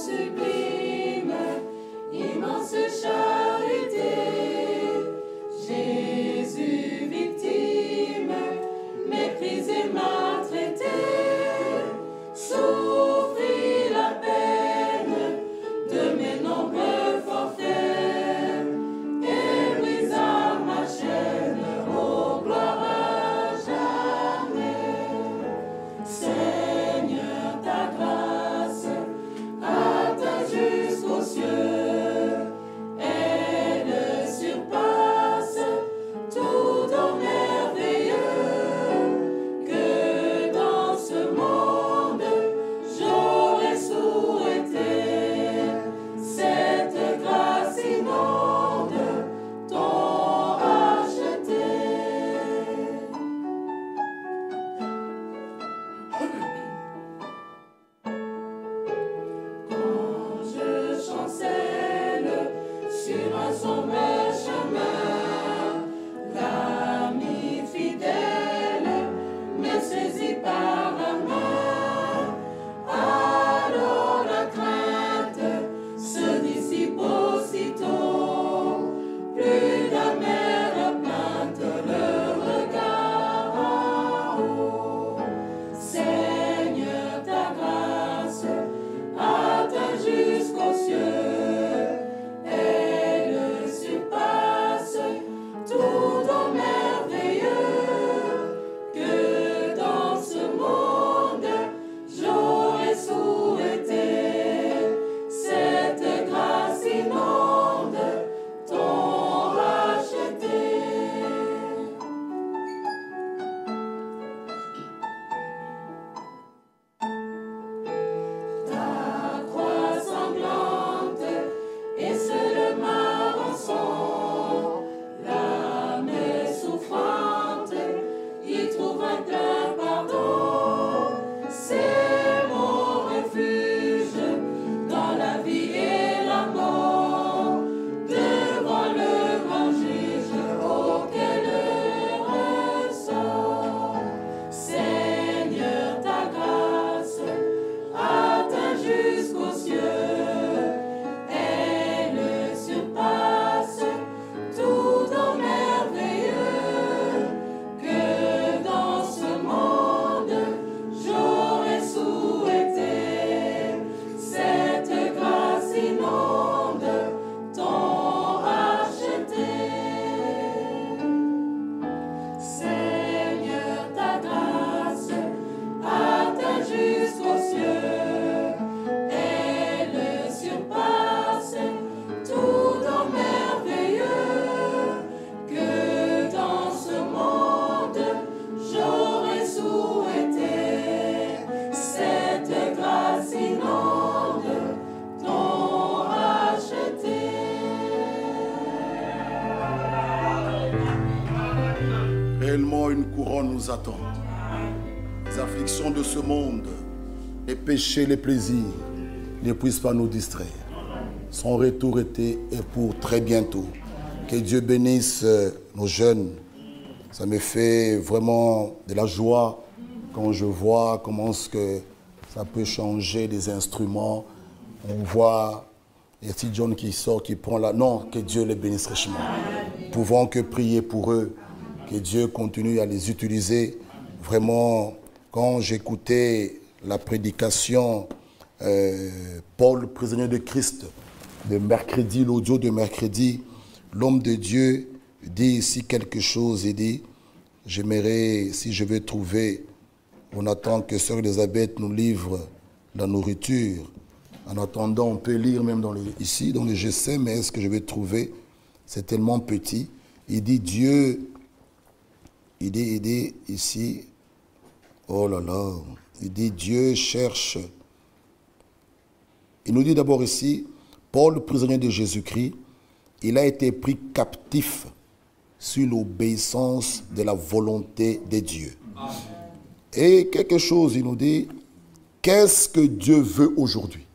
sublime, immense charité. Jésus victime, méprisé, maltraité, souffrit la peine de mes nombreux forfaits et brisa ma chaîne, oh gloire à jamais. Seigneur, ta grâce atteint jusqu'aux cieux, elle surpasse tout en merveilleux, que dans ce monde j'aurais souhaité. Cette grâce inonde t'ont acheté. Quand je chancelle sur un sombre chemin, l'ami fidèle me saisit par la main. Alors la crainte se dissipe aussitôt, plus d'amère plainte, le regard en haut. Seigneur, ta grâce atteint jusqu'aux cieux, elle surpasse tout en merveilleux, que dans ce monde j'aurais souhaité. Cette grâce inonde t'ont racheté. Ta croix sanglante est seule ma rançon. L'âme souffrante y trouve un plein pardon. C'est mon refuge dans la vie et la mort, devant le grand juge auquel ressort. Seigneur, ta grâce atteint jusqu'aux cieux, elle surpasse tout en merveilleux, que dans ce monde j'aurais souhaité. Cette grâce inonde t'ont racheté. Seigneur, ta grâce atteint jusqu'aux cieux, elle surpasse tout en merveilleux, que dans ce monde j'aurais souhaité. Cette grâce inonde t'ont racheté. Réellement, une couronne nous attend. Les afflictions de ce monde, les péchés, les plaisirs ne puissent pas nous distraire. Son retour est pour très bientôt. Que Dieu bénisse nos jeunes. Ça me fait vraiment de la joie quand je vois comment est-ce que ça peut changer des instruments. On voit ici John qui sort, qui prend la... Non, que Dieu les bénisse richement. Pouvons que prier pour eux. Que Dieu continue à les utiliser. Vraiment, quand j'écoutais la prédication Paul, prisonnier de Christ, de mercredi, l'audio de mercredi, l'homme de Dieu dit ici quelque chose. Il dit, j'aimerais, si je vais trouver, on attend que Sœur Elisabeth nous livre la nourriture. En attendant, on peut lire même ici, dans le GC, mais est-ce que je vais trouver? C'est tellement petit. Il dit Dieu, il dit ici, oh là là, il dit Dieu cherche. Il nous dit d'abord ici, Paul, prisonnier de Jésus-Christ, il a été pris captif sur l'obéissance de la volonté de Dieu. Et quelque chose, il nous dit, qu'est-ce que Dieu veut aujourd'hui?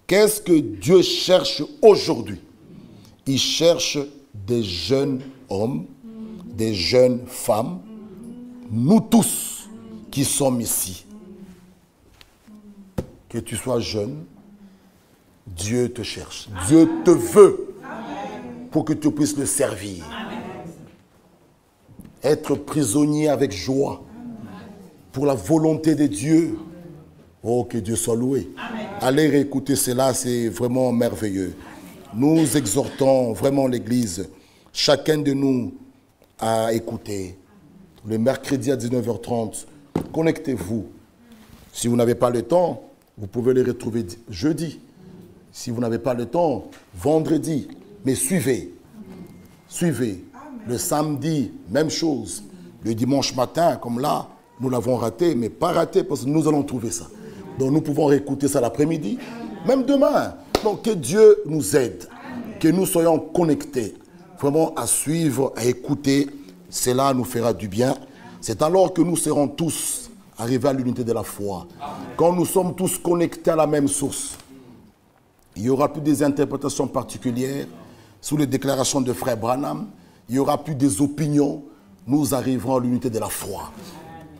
Qu'est-ce que Dieu cherche aujourd'hui? Il cherche des jeunes hommes, des jeunes femmes, nous tous qui sommes ici. Que tu sois jeune, Dieu te cherche. Dieu te veut pour que tu puisses le servir. Être prisonnier avec joie pour la volonté de Dieu. Oh, que Dieu soit loué. Allez réécouter cela, c'est vraiment merveilleux. Nous exhortons vraiment l'Église, chacun de nous, à écouter. Le mercredi à 19h30, connectez-vous. Si vous n'avez pas le temps, vous pouvez les retrouver jeudi. Si vous n'avez pas le temps, vendredi. Mais suivez. Suivez. Le samedi, même chose. Le dimanche matin, comme là, nous l'avons raté, mais pas raté parce que nous allons trouver ça. Donc nous pouvons réécouter ça l'après-midi, même demain. Donc que Dieu nous aide, que nous soyons connectés, vraiment à suivre, à écouter. Cela nous fera du bien. C'est alors que nous serons tous arrivés à l'unité de la foi. Quand nous sommes tous connectés à la même source, il n'y aura plus des interprétations particulières sous les déclarations de Frère Branham. Il n'y aura plus des opinions. Nous arriverons à l'unité de la foi.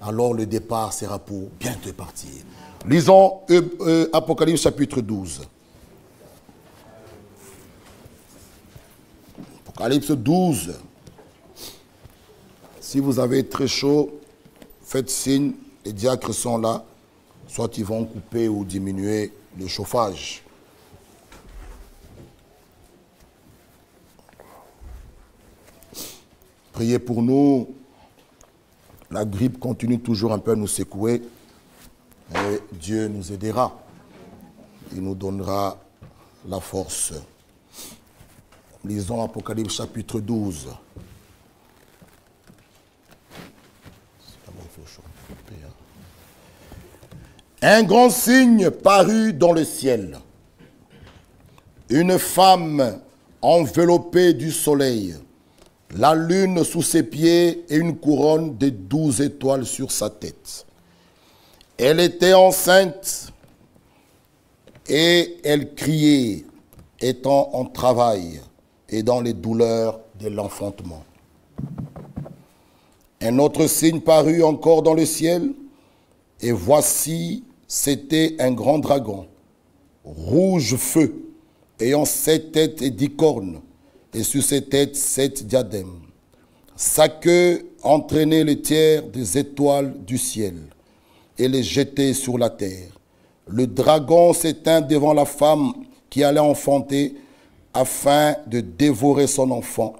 Alors le départ sera pour bientôt partir. Lisons Apocalypse chapitre 12. Apocalypse 12. Si vous avez très chaud, faites signe. Les diacres sont là. Soit ils vont couper ou diminuer le chauffage. Priez pour nous. La grippe continue toujours un peu à nous secouer. Et Dieu nous aidera. Il nous donnera la force. Lisons Apocalypse chapitre 12. Un grand signe parut dans le ciel. Une femme enveloppée du soleil, la lune sous ses pieds et une couronne de 12 étoiles sur sa tête. Elle était enceinte et elle criait, étant en travail et dans les douleurs de l'enfantement. Un autre signe parut encore dans le ciel, et voici, c'était un grand dragon, rouge feu, ayant 7 têtes et 10 cornes, et sur ses têtes 7 diadèmes. Sa queue entraînait les tiers des étoiles du ciel, et les jetait sur la terre. Le dragon s'éteint devant la femme qui allait enfanter, afin de dévorer son enfant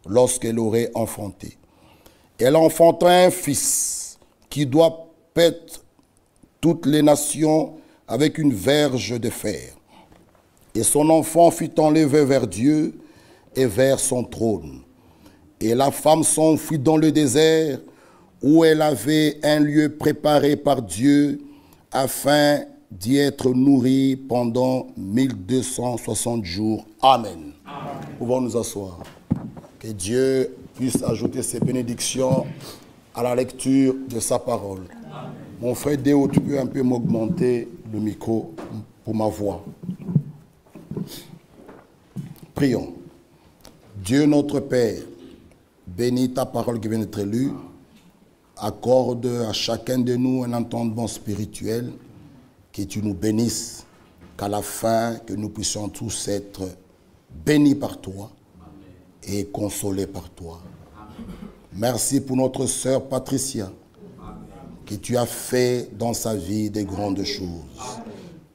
lorsqu'elle aurait enfanté. Elle enfanta un fils qui doit paître toutes les nations avec une verge de fer. Et son enfant fut enlevé vers Dieu et vers son trône. Et la femme s'enfuit dans le désert où elle avait un lieu préparé par Dieu afin d'y être nourrie pendant 1260 jours. Amen. Amen. Pouvons nous asseoir. Que Dieu puisse ajouter ses bénédictions à la lecture de sa parole. Amen. Mon frère Déo, tu peux un peu m'augmenter le micro pour ma voix. Prions. Dieu notre Père, bénis ta parole qui vient d'être lue. Accorde à chacun de nous un entendement spirituel, que tu nous bénisses, qu'à la fin, que nous puissions tous être bénis par toi et consolés par toi. Merci pour notre sœur Patricia, que tu as fait dans sa vie des grandes choses.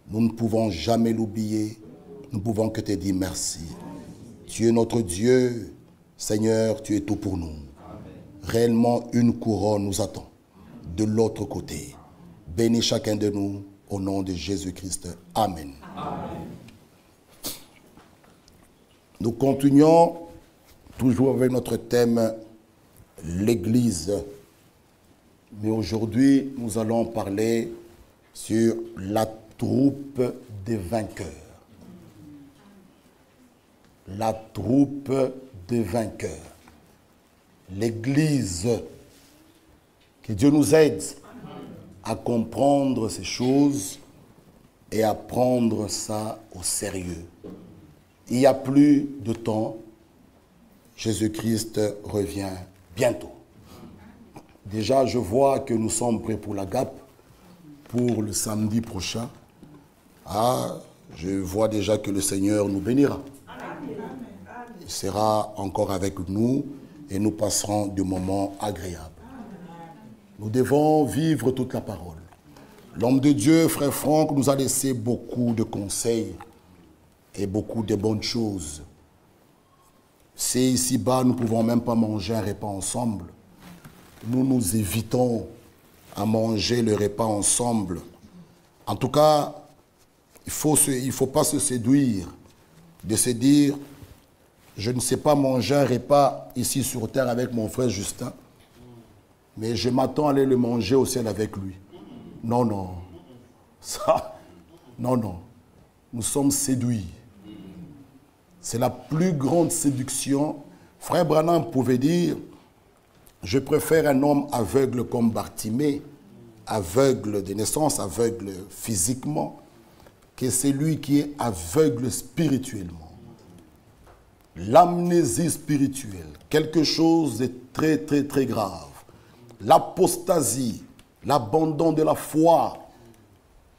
Nous ne pouvons jamais l'oublier, nous ne pouvons que te dire merci. Tu es notre Dieu, Seigneur, tu es tout pour nous. Réellement, une couronne nous attend de l'autre côté. Bénis chacun de nous au nom de Jésus-Christ. Amen. Amen. Nous continuons toujours avec notre thème, l'Église. Mais aujourd'hui, nous allons parler sur la troupe des vainqueurs. La troupe des vainqueurs. L'Église. Que Dieu nous aide à comprendre ces choses et à prendre ça au sérieux. Il n'y a plus de temps. Jésus-Christ revient bientôt. Déjà, je vois que nous sommes prêts pour la GAP, pour le samedi prochain. Ah, Je vois déjà que le Seigneur nous bénira. Il sera encore avec nous et nous passerons des moments agréables. Nous devons vivre toute la parole. L'homme de Dieu, frère Franck, nous a laissé beaucoup de conseils et beaucoup de bonnes choses. C'est ici-bas, nous ne pouvons même pas manger un repas ensemble. Nous nous évitons à manger le repas ensemble. En tout cas, il ne faut pas se séduire de se dire je ne sais pas manger un repas ici sur terre avec mon frère Justin, mais je m'attends à aller le manger au ciel avec lui. Non, non. Ça, non, non. Nous sommes séduits. C'est la plus grande séduction. Frère Branham pouvait dire je préfère un homme aveugle comme Bartimée, aveugle de naissance, aveugle physiquement, que celui qui est aveugle spirituellement. L'amnésie spirituelle, quelque chose de très, très, très grave. L'apostasie, l'abandon de la foi.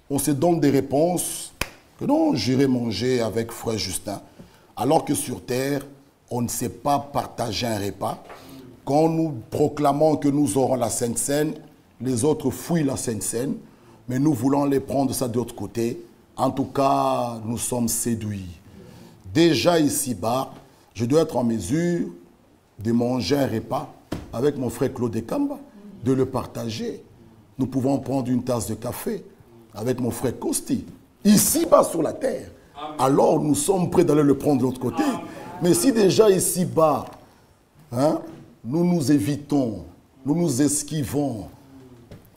On se donne des réponses que non, j'irai manger avec frère Justin. Alors que sur terre, on ne sait pas partager un repas. Quand nous proclamons que nous aurons la Sainte Seine, les autres fuient la Sainte Seine, mais nous voulons les prendre ça de l'autre côté. En tout cas, nous sommes séduits. Déjà ici-bas, je dois être en mesure de manger un repas avec mon frère Claude Ekamba, de le partager. Nous pouvons prendre une tasse de café avec mon frère Costi, ici-bas sur la terre. Amen. Alors nous sommes prêts d'aller le prendre de l'autre côté. Amen. Mais si déjà ici-bas, hein, nous nous évitons, nous nous esquivons,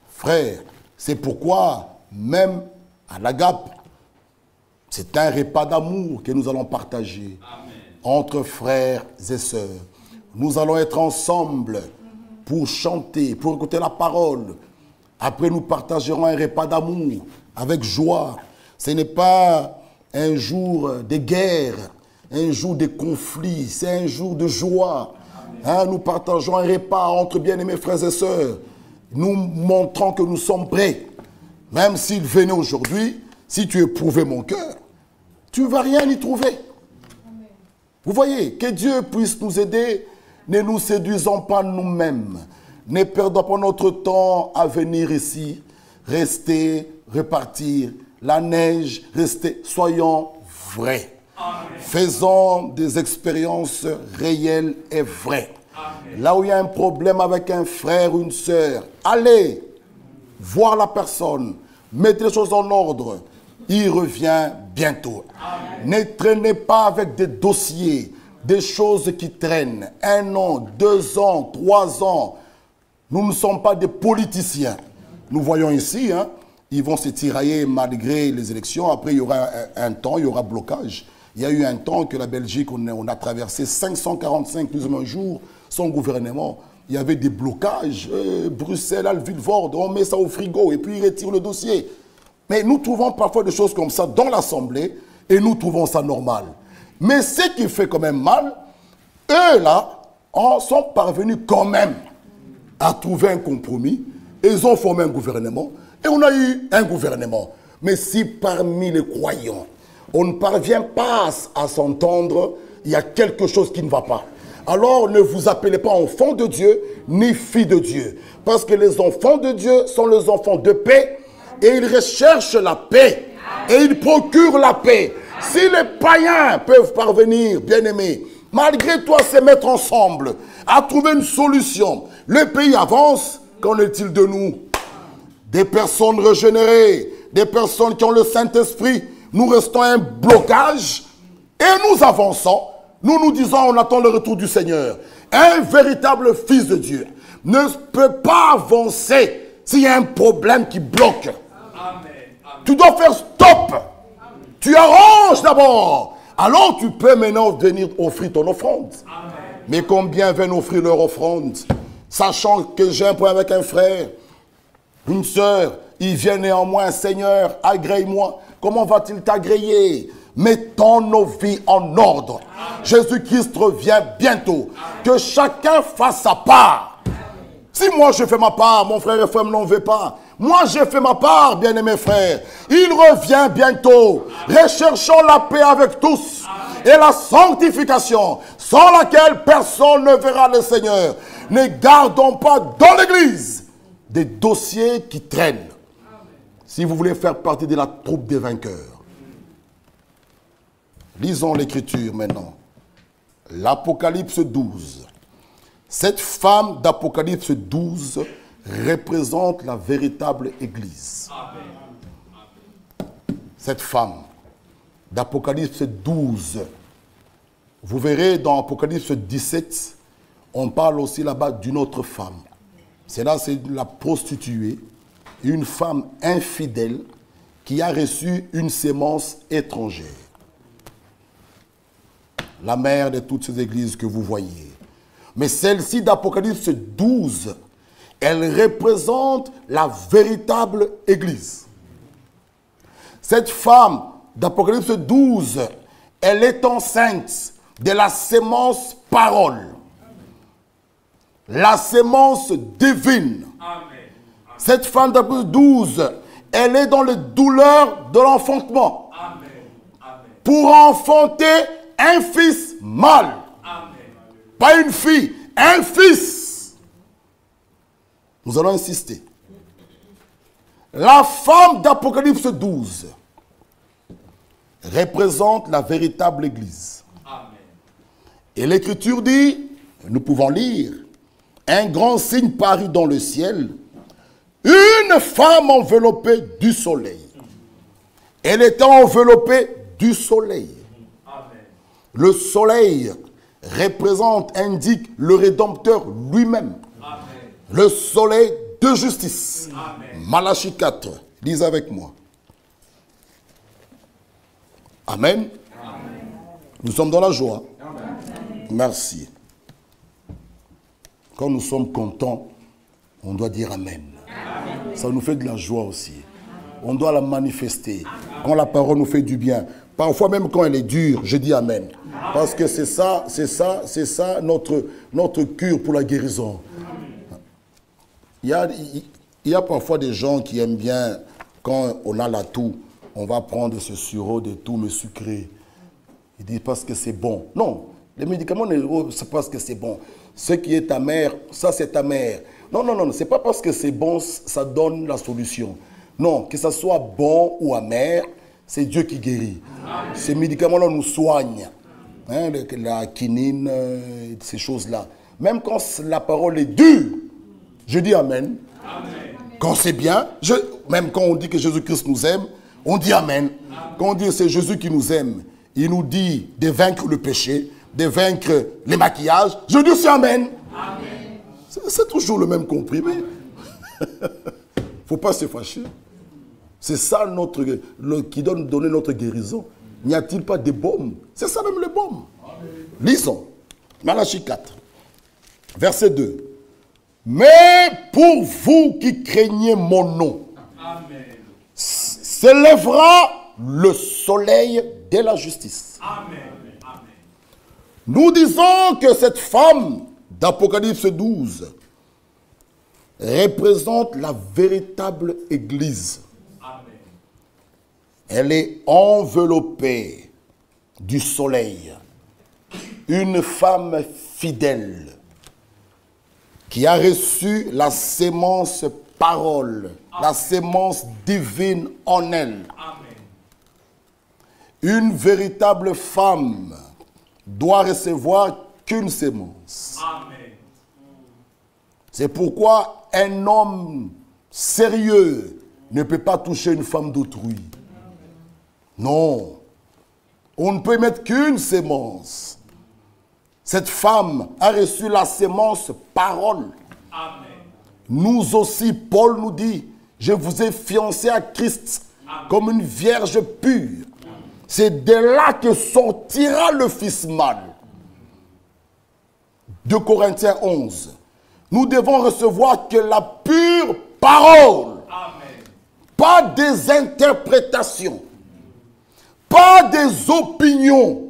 frère, c'est pourquoi même à l'Agape, c'est un repas d'amour que nous allons partager. Amen. Entre frères et sœurs. Nous allons être ensemble pour chanter, pour écouter la parole. Après, nous partagerons un repas d'amour avec joie. Ce n'est pas un jour de guerre, un jour de conflit, c'est un jour de joie. Hein, nous partageons un repas entre bien-aimés frères et sœurs. Nous montrons que nous sommes prêts. Même s'il venait aujourd'hui, si tu éprouvais mon cœur, tu ne vas rien y trouver. Vous voyez, que Dieu puisse nous aider, ne nous séduisons pas nous-mêmes, ne perdons pas notre temps à venir ici, rester, repartir, la neige, rester, soyons vrais. Amen. Faisons des expériences réelles et vraies. Amen. Là où il y a un problème avec un frère ou une sœur, allez voir la personne, mettez les choses en ordre. Il revient bientôt. Amen. Ne traînez pas avec des dossiers, des choses qui traînent. 1 an, 2 ans, 3 ans. Nous ne sommes pas des politiciens. Nous voyons ici, hein, ils vont se tirailler malgré les élections. Après, il y aura un temps, il y aura blocage. Il y a eu un temps que la Belgique, on a traversé 545 plus ou moins jours sans gouvernement. Il y avait des blocages. Bruxelles, Alville-Vorde, on met ça au frigo et puis ils retirent le dossier. Mais nous trouvons parfois des choses comme ça dans l'Assemblée et nous trouvons ça normal. Mais ce qui fait quand même mal, eux là, sont parvenus quand même à trouver un compromis. Ils ont formé un gouvernement et on a eu un gouvernement. Mais si parmi les croyants, on ne parvient pas à s'entendre, il y a quelque chose qui ne va pas. Alors ne vous appelez pas enfants de Dieu ni filles de Dieu. Parce que les enfants de Dieu sont les enfants de paix. Et ils recherchent la paix. Et ils procurent la paix. Si les païens peuvent parvenir, bien-aimés, malgré toi se mettre ensemble, à trouver une solution, le pays avance, qu'en est-il de nous? Des personnes régénérées, des personnes qui ont le Saint-Esprit, nous restons un blocage et nous avançons. Nous nous disons, on attend le retour du Seigneur. Un véritable fils de Dieu ne peut pas avancer s'il y a un problème qui bloque. Amen. Tu dois faire stop. Amen. Tu arranges d'abord. Alors tu peux maintenant venir offrir ton offrande. Amen. Mais combien viennent offrir leur offrande, sachant que j'ai un problème avec un frère, une sœur, il vient néanmoins, Seigneur, agrée-moi. Comment va-t-il t'agréer? Mettons nos vies en ordre. Jésus-Christ revient bientôt. Amen. Que chacun fasse sa part. Amen. Si moi je fais ma part, mon frère et frère n'en veut pas. Moi j'ai fait ma part, bien-aimés frères. Il revient bientôt. Recherchons la paix avec tous. Et la sanctification, sans laquelle personne ne verra le Seigneur. Ne gardons pas dans l'église des dossiers qui traînent. Si vous voulez faire partie de la troupe des vainqueurs. Lisons l'écriture maintenant. L'Apocalypse 12. Cette femme d'Apocalypse 12 représente la véritable Église. Cette femme d'Apocalypse 12, vous verrez dans Apocalypse 17, on parle aussi là-bas d'une autre femme. C'est la prostituée, une femme infidèle qui a reçu une sémence étrangère. La mère de toutes ces églises que vous voyez. Mais celle-ci d'Apocalypse 12, elle représente la véritable Église. Cette femme d'Apocalypse 12, elle est enceinte de la sémence parole. La sémence divine. Amen. Cette femme d'Apocalypse 12, elle est dans les douleurs de l'enfantement. Pour enfanter un fils mâle. Pas une fille, un fils. Nous allons insister. La femme d'Apocalypse 12 représente la véritable Église. Amen. Et l'Écriture dit, nous pouvons lire, un grand signe parut dans le ciel, une femme enveloppée du soleil. Elle était enveloppée du soleil. Amen. Le soleil représente, indique le Rédempteur lui-même. Le soleil de justice. Amen. Malachie 4. Lisez avec moi. Amen. Amen. Nous sommes dans la joie. Amen. Merci. Quand nous sommes contents, on doit dire Amen. Amen. Ça nous fait de la joie aussi. On doit la manifester. Quand la parole nous fait du bien. Parfois même quand elle est dure, je dis Amen. Parce que c'est ça notre cure pour la guérison. Il y a parfois des gens qui aiment bien, quand on a la toux, on va prendre ce sirop de toux mais sucré. Ils disent parce que c'est bon. Non, les médicaments, c'est parce que c'est bon. Ce qui est amer, ça c'est amer. Non, non, non, c'est pas parce que c'est bon, ça donne la solution. Non, que ça soit bon ou amer, c'est Dieu qui guérit. Amen. Ces médicaments-là nous soignent. Hein, la quinine, ces choses-là. Même quand la parole est dure, je dis Amen. Amen. Quand c'est bien, même quand on dit que Jésus-Christ nous aime, on dit Amen. Amen. Quand on dit que c'est Jésus qui nous aime, il nous dit de vaincre le péché, de vaincre les maquillages, je dis aussi Amen. Amen. C'est toujours le même comprimé. Il ne faut pas se fâcher. C'est ça qui doit nous donner notre guérison. N'y a-t-il pas de baume? C'est ça même le baume. Amen. Lisons. Malachie 4, verset 2. Mais pour vous qui craignez mon nom, s'élèvera le soleil de la justice. Amen. Amen. Nous disons que cette femme d'Apocalypse 12 représente la véritable Église. Amen. Elle est enveloppée du soleil. Une femme fidèle qui a reçu la sémence parole, Amen. La sémence divine en elle. Amen. Une véritable femme doit recevoir qu'une sémence. Amen. C'est pourquoi un homme sérieux ne peut pas toucher une femme d'autrui. Non. On ne peut mettre qu'une sémence. Cette femme a reçu la sémence parole. Amen. Nous aussi, Paul nous dit, je vous ai fiancé à Christ. Amen. Comme une vierge pure. C'est de là que sortira le Fils mâle. 2 Corinthiens 11. Nous devons recevoir que la pure parole. Amen. Pas des interprétations. Pas des opinions.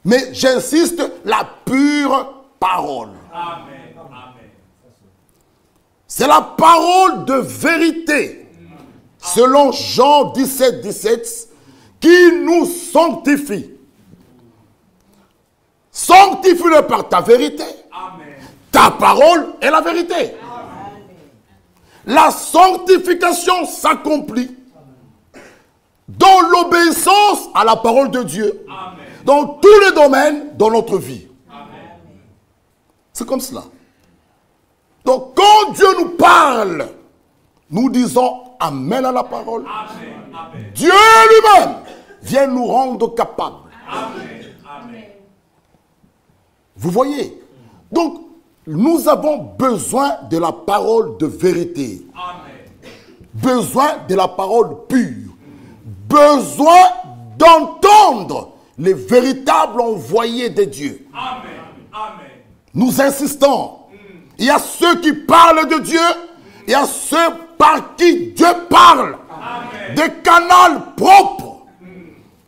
Mais j'insiste, la pure parole. Amen. Amen. C'est la parole de vérité, selon Jean 17, 17, qui nous sanctifie. Sanctifie-le par ta vérité. Amen. Ta parole est la vérité. Amen. La sanctification s'accomplit dans l'obéissance à la parole de Dieu. Amen. Dans tous les domaines de notre vie. Amen. C'est comme cela. Donc quand Dieu nous parle, nous disons Amen à la parole. Amen. Amen. Dieu lui-même vient nous rendre capables. Amen. Amen. Vous voyez? Donc, nous avons besoin de la parole de vérité. Amen. Besoin de la parole pure. Besoin d'entendre les véritables envoyés de Dieu. Amen. Amen. Nous insistons. Il y a ceux qui parlent de Dieu. Il y a ceux par qui Dieu parle. Amen. Des canaux propres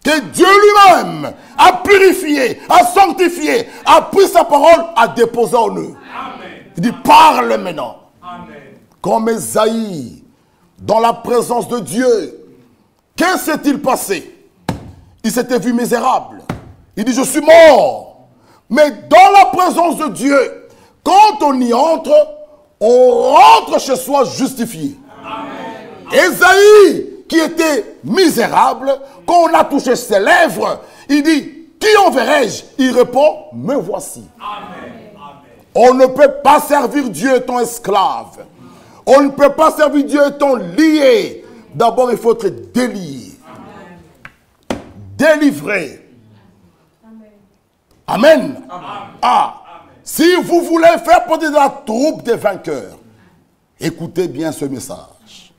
que Dieu lui-même a purifié, a sanctifié, a pris sa parole, a déposé en eux. Amen. Il dit, parle maintenant. Amen. Comme Esaïe, dans la présence de Dieu, qu'est-ce s'est-il passé? Il s'était vu misérable. Il dit, je suis mort. Mais dans la présence de Dieu, quand on y entre, on rentre chez soi justifié. Esaïe, qui était misérable, quand on a touché ses lèvres, il dit, qui enverrai-je? Il répond, me voici. Amen. On ne peut pas servir Dieu étant esclave. On ne peut pas servir Dieu étant lié. D'abord, il faut être délié. Délivré. Amen. Ah. Si vous voulez faire partie de la troupe des vainqueurs, écoutez bien ce message.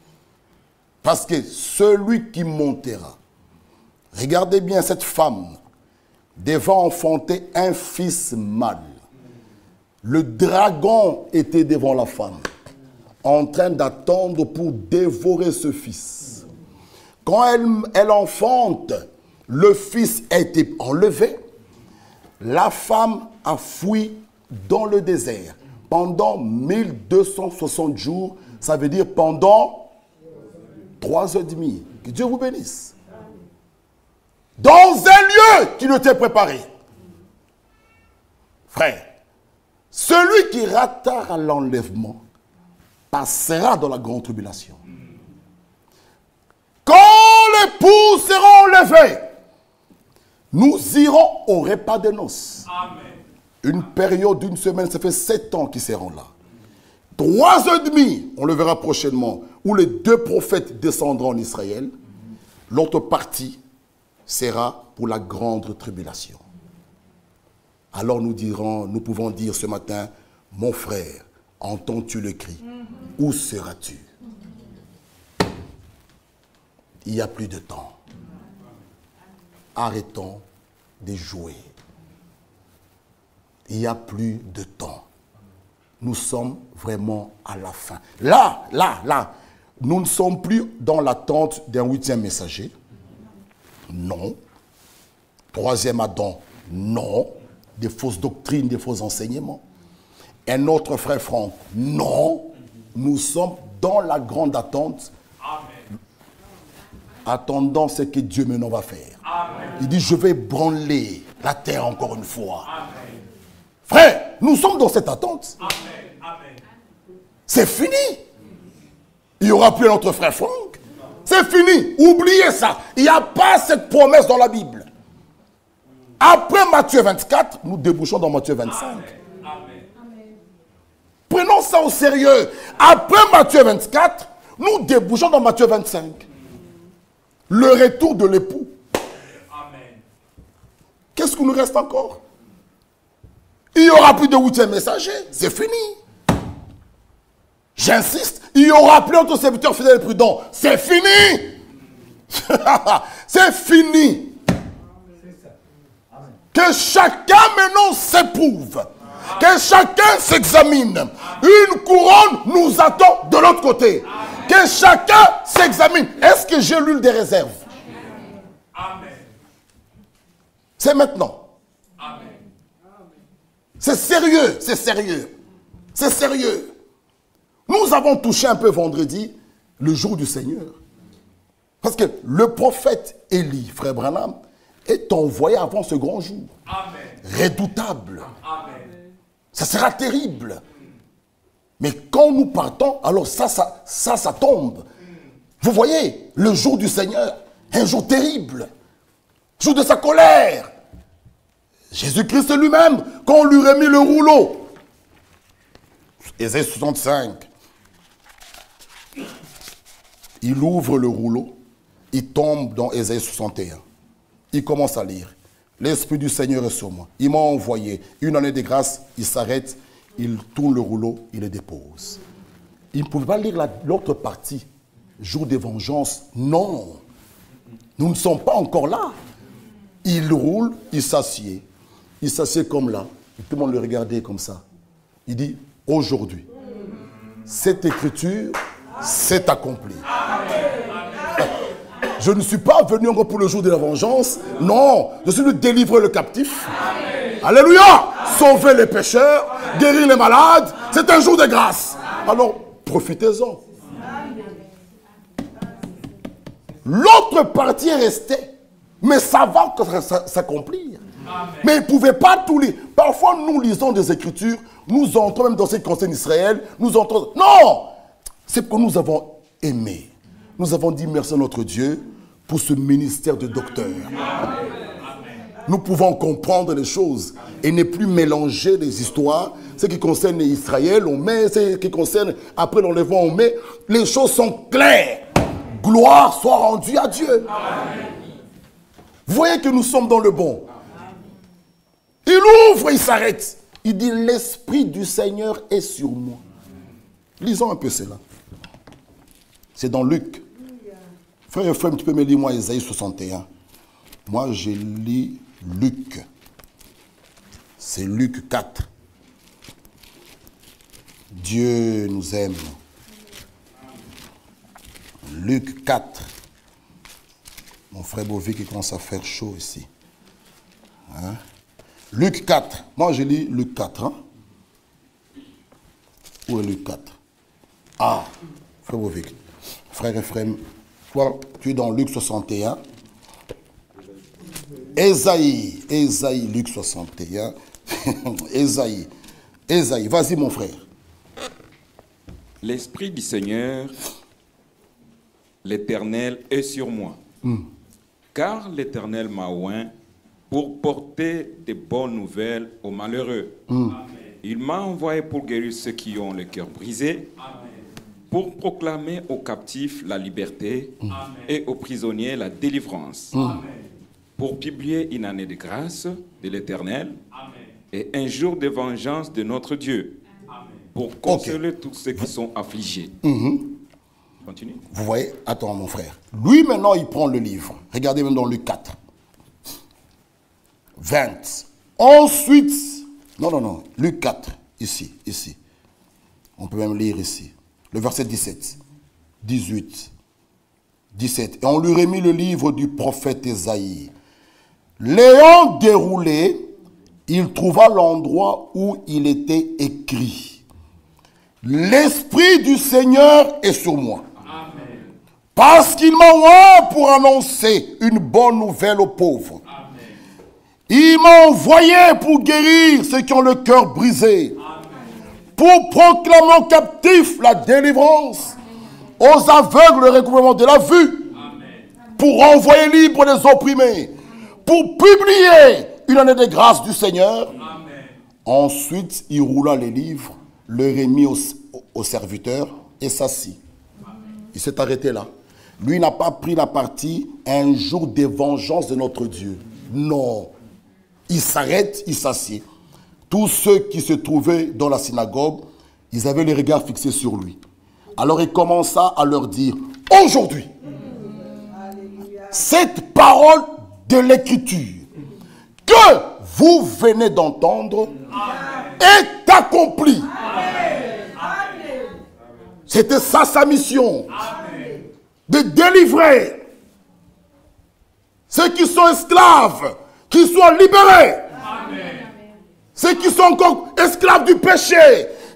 Parce que celui qui montera, regardez bien cette femme, devant enfanter un fils mâle. Le dragon était devant la femme, en train d'attendre pour dévorer ce fils. Quand elle enfante, le fils a été enlevé. La femme a fui dans le désert pendant 1260 jours. Ça veut dire pendant 3 heures et demie. Que Dieu vous bénisse. Dans un lieu qui ne t'est préparé. Frère, celui qui ratera l'enlèvement passera dans la grande tribulation. Quand l'époux sera enlevé, nous irons au repas de noces. Amen. Une période d'une semaine, ça fait 7 ans qu'ils seront là. 3 heures et demie, on le verra prochainement, où les 2 prophètes descendront en Israël. L'autre partie sera pour la grande tribulation. Alors nous pouvons dire ce matin, mon frère, entends-tu le cri? Où seras-tu? Il n'y a plus de temps. Arrêtons de jouer. Il n'y a plus de temps. Nous sommes vraiment à la fin. Là, nous ne sommes plus dans l'attente d'un 8e messager. Non. 3e Adam, non. Des fausses doctrines, des faux enseignements. Un autre frère Franck, non. Nous sommes dans la grande attente. Amen. Attendant ce que Dieu maintenant va faire. Amen. Il dit, je vais branler la terre encore une fois. Amen. Frère, nous sommes dans cette attente. Amen. Amen. C'est fini. Il n'y aura plus notre frère Franck. C'est fini. Oubliez ça. Il n'y a pas cette promesse dans la Bible. Après Matthieu 24, nous débouchons dans Matthieu 25. Amen. Prenons ça au sérieux. Après Matthieu 24, nous débouchons dans Matthieu 25. Le retour de l'époux. Amen. Qu'est-ce qu'il nous reste encore? Il n'y aura plus de 8e messager. C'est fini. J'insiste. Il n'y aura plus d'autres serviteurs fidèles et prudents. C'est fini. C'est fini. Que chacun maintenant s'éprouve. Que chacun s'examine. Une couronne nous attend de l'autre côté. Que chacun s'examine. Est-ce que j'ai l'huile des réserves? Amen. C'est maintenant. Amen. C'est sérieux. C'est sérieux. C'est sérieux. Nous avons touché un peu vendredi le jour du Seigneur. Parce que le prophète Élie, frère Branham, est envoyé avant ce grand jour. Amen. Redoutable. Amen. Ça sera terrible. Mais quand nous partons, alors ça tombe. Vous voyez, le jour du Seigneur, un jour terrible. Jour de sa colère. Jésus-Christ lui-même, quand on lui remet le rouleau. Ésaïe 65. Il ouvre le rouleau. Il tombe dans Ésaïe 61. Il commence à lire. L'Esprit du Seigneur est sur moi. Il m'a envoyé. Une année de grâce, il s'arrête. Il tourne le rouleau, il le dépose. Il ne pouvait pas lire l'autre partie. Jour de vengeance. Non. Nous ne sommes pas encore là. Il roule, il s'assied. Il s'assied comme là. Et tout le monde le regardait comme ça. Il dit, aujourd'hui, cette écriture s'est accomplie. Je ne suis pas venu encore pour le jour de la vengeance. Non, je suis venu délivrer le captif. Amen. Alléluia. Sauver les pécheurs, guérir les malades. C'est un jour de grâce. Alors, profitez-en. L'autre partie est restée. Mais ça va s'accomplir. Mais il ne pouvait pas tout lire. Parfois, nous lisons des Écritures. Nous entrons même dans ces conseils d'Israël. Nous entrons... Non. C'est que nous avons aimé. Nous avons dit merci à notre Dieu pour ce ministère de docteur. Nous pouvons comprendre les choses et ne plus mélanger les histoires. Ce qui concerne Israël, on met. Ce qui concerne après l'enlèvement, on met. Les choses sont claires. Gloire soit rendue à Dieu. Vous voyez que nous sommes dans le bon. Il ouvre, il s'arrête. Il dit, l'Esprit du Seigneur est sur moi. Lisons un peu cela. C'est dans Luc. Frère Ephraim, tu peux me lire moi Ésaïe 61. Moi, je lis Luc. C'est Luc 4. Dieu nous aime. Luc 4. Mon frère Bovic qui commence à faire chaud ici. Hein? Luc 4. Moi, je lis Luc 4. Hein? Où est Luc 4? Ah, frère Bovic. Frère Ephraim, toi, tu es dans Luc 61. Ésaïe, Luc 61. Ésaïe, vas-y mon frère. L'Esprit du Seigneur, l'Éternel, est sur moi. Car l'Éternel m'a oint pour porter de bonnes nouvelles aux malheureux. Il m'a envoyé pour guérir ceux qui ont le cœur brisé, pour proclamer aux captifs la liberté et aux prisonniers la délivrance, pour publier une année de grâce de l'Éternel et un jour de vengeance de notre Dieu, pour consoler tous ceux qui sont affligés. Continue. Vous voyez, attends mon frère. Lui maintenant il prend le livre. Regardez même dans Luc 4. 20. Ensuite, non, Luc 4, ici. On peut même lire ici. Le verset 17, 18, 17. Et on lui remit le livre du prophète Ésaïe. L'ayant déroulé, il trouva l'endroit où il était écrit. L'Esprit du Seigneur est sur moi. Amen. Parce qu'il m'a oint pour annoncer une bonne nouvelle aux pauvres. Amen. Il m'a envoyé pour guérir ceux qui ont le cœur brisé. Amen. Pour proclamer aux captifs la délivrance, aux aveugles le recouvrement de la vue, pour renvoyer libres les opprimés, pour publier une année de grâce du Seigneur. Amen. Ensuite, il roula les livres, le remit au serviteur et s'assit. Il s'est arrêté là. Lui n'a pas pris la partie un jour de vengeance de notre Dieu. Non. Il s'arrête, il s'assied. Tous ceux qui se trouvaient dans la synagogue, ils avaient les regards fixés sur lui. Alors il commença à leur dire, aujourd'hui, cette parole de l'Écriture que vous venez d'entendre est accomplie. C'était ça sa mission. De délivrer ceux qui sont esclaves, qu'ils soient libérés. Ceux qui sont encore esclaves du péché,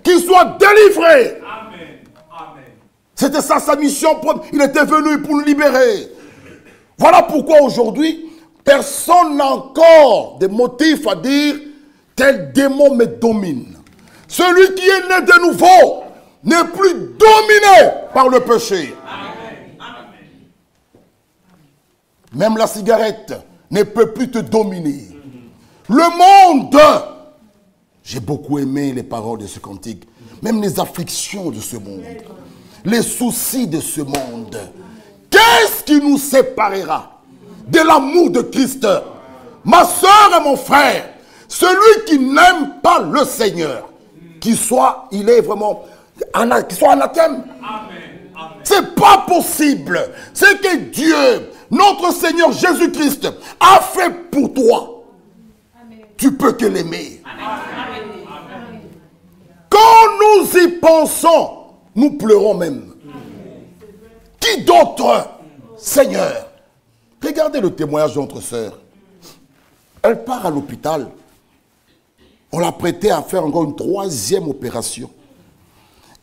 qu'ils soient délivrés. C'était ça sa mission. Il était venu pour nous libérer. Voilà pourquoi aujourd'hui, personne n'a encore de motif à dire tel démon me domine. Celui qui est né de nouveau n'est plus dominé par le péché. Même la cigarette ne peut plus te dominer. Le monde, j'ai beaucoup aimé les paroles de ce cantique, même les afflictions de ce monde, les soucis de ce monde. Qu'est-ce qui nous séparera de l'amour de Christ? Ma soeur et mon frère, celui qui n'aime pas le Seigneur, qu'il soit anathème. C'est pas possible. C'est que Dieu, notre Seigneur Jésus-Christ, a fait pour toi. Amen. Tu peux que l'aimer. Quand nous y pensons, nous pleurons même. Qui d'autre, Seigneur? Regardez le témoignage de notre sœur. Elle part à l'hôpital. On l'a prêtée à faire encore une 3e opération.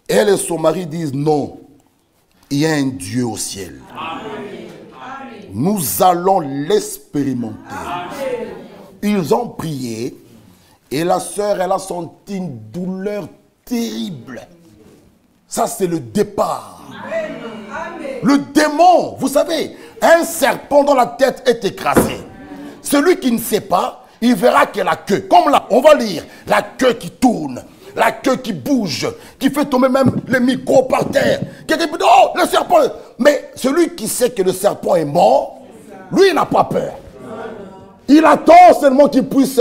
Elle et son mari disent non, il y a un Dieu au ciel. Amen. Nous allons l'expérimenter. Ils ont prié et la sœur, elle a senti une douleur terrible. Ça, c'est le départ. Amen. Le démon, vous savez, un serpent dont la tête est écrasée. Celui qui ne sait pas, il verra que la queue, comme là, on va lire, la queue qui tourne, la queue qui bouge, qui fait tomber même les micros par terre. Quelqu'un dit, oh, le serpent. Mais celui qui sait que le serpent est mort, lui, il n'a pas peur. Il attend seulement qu'il puisse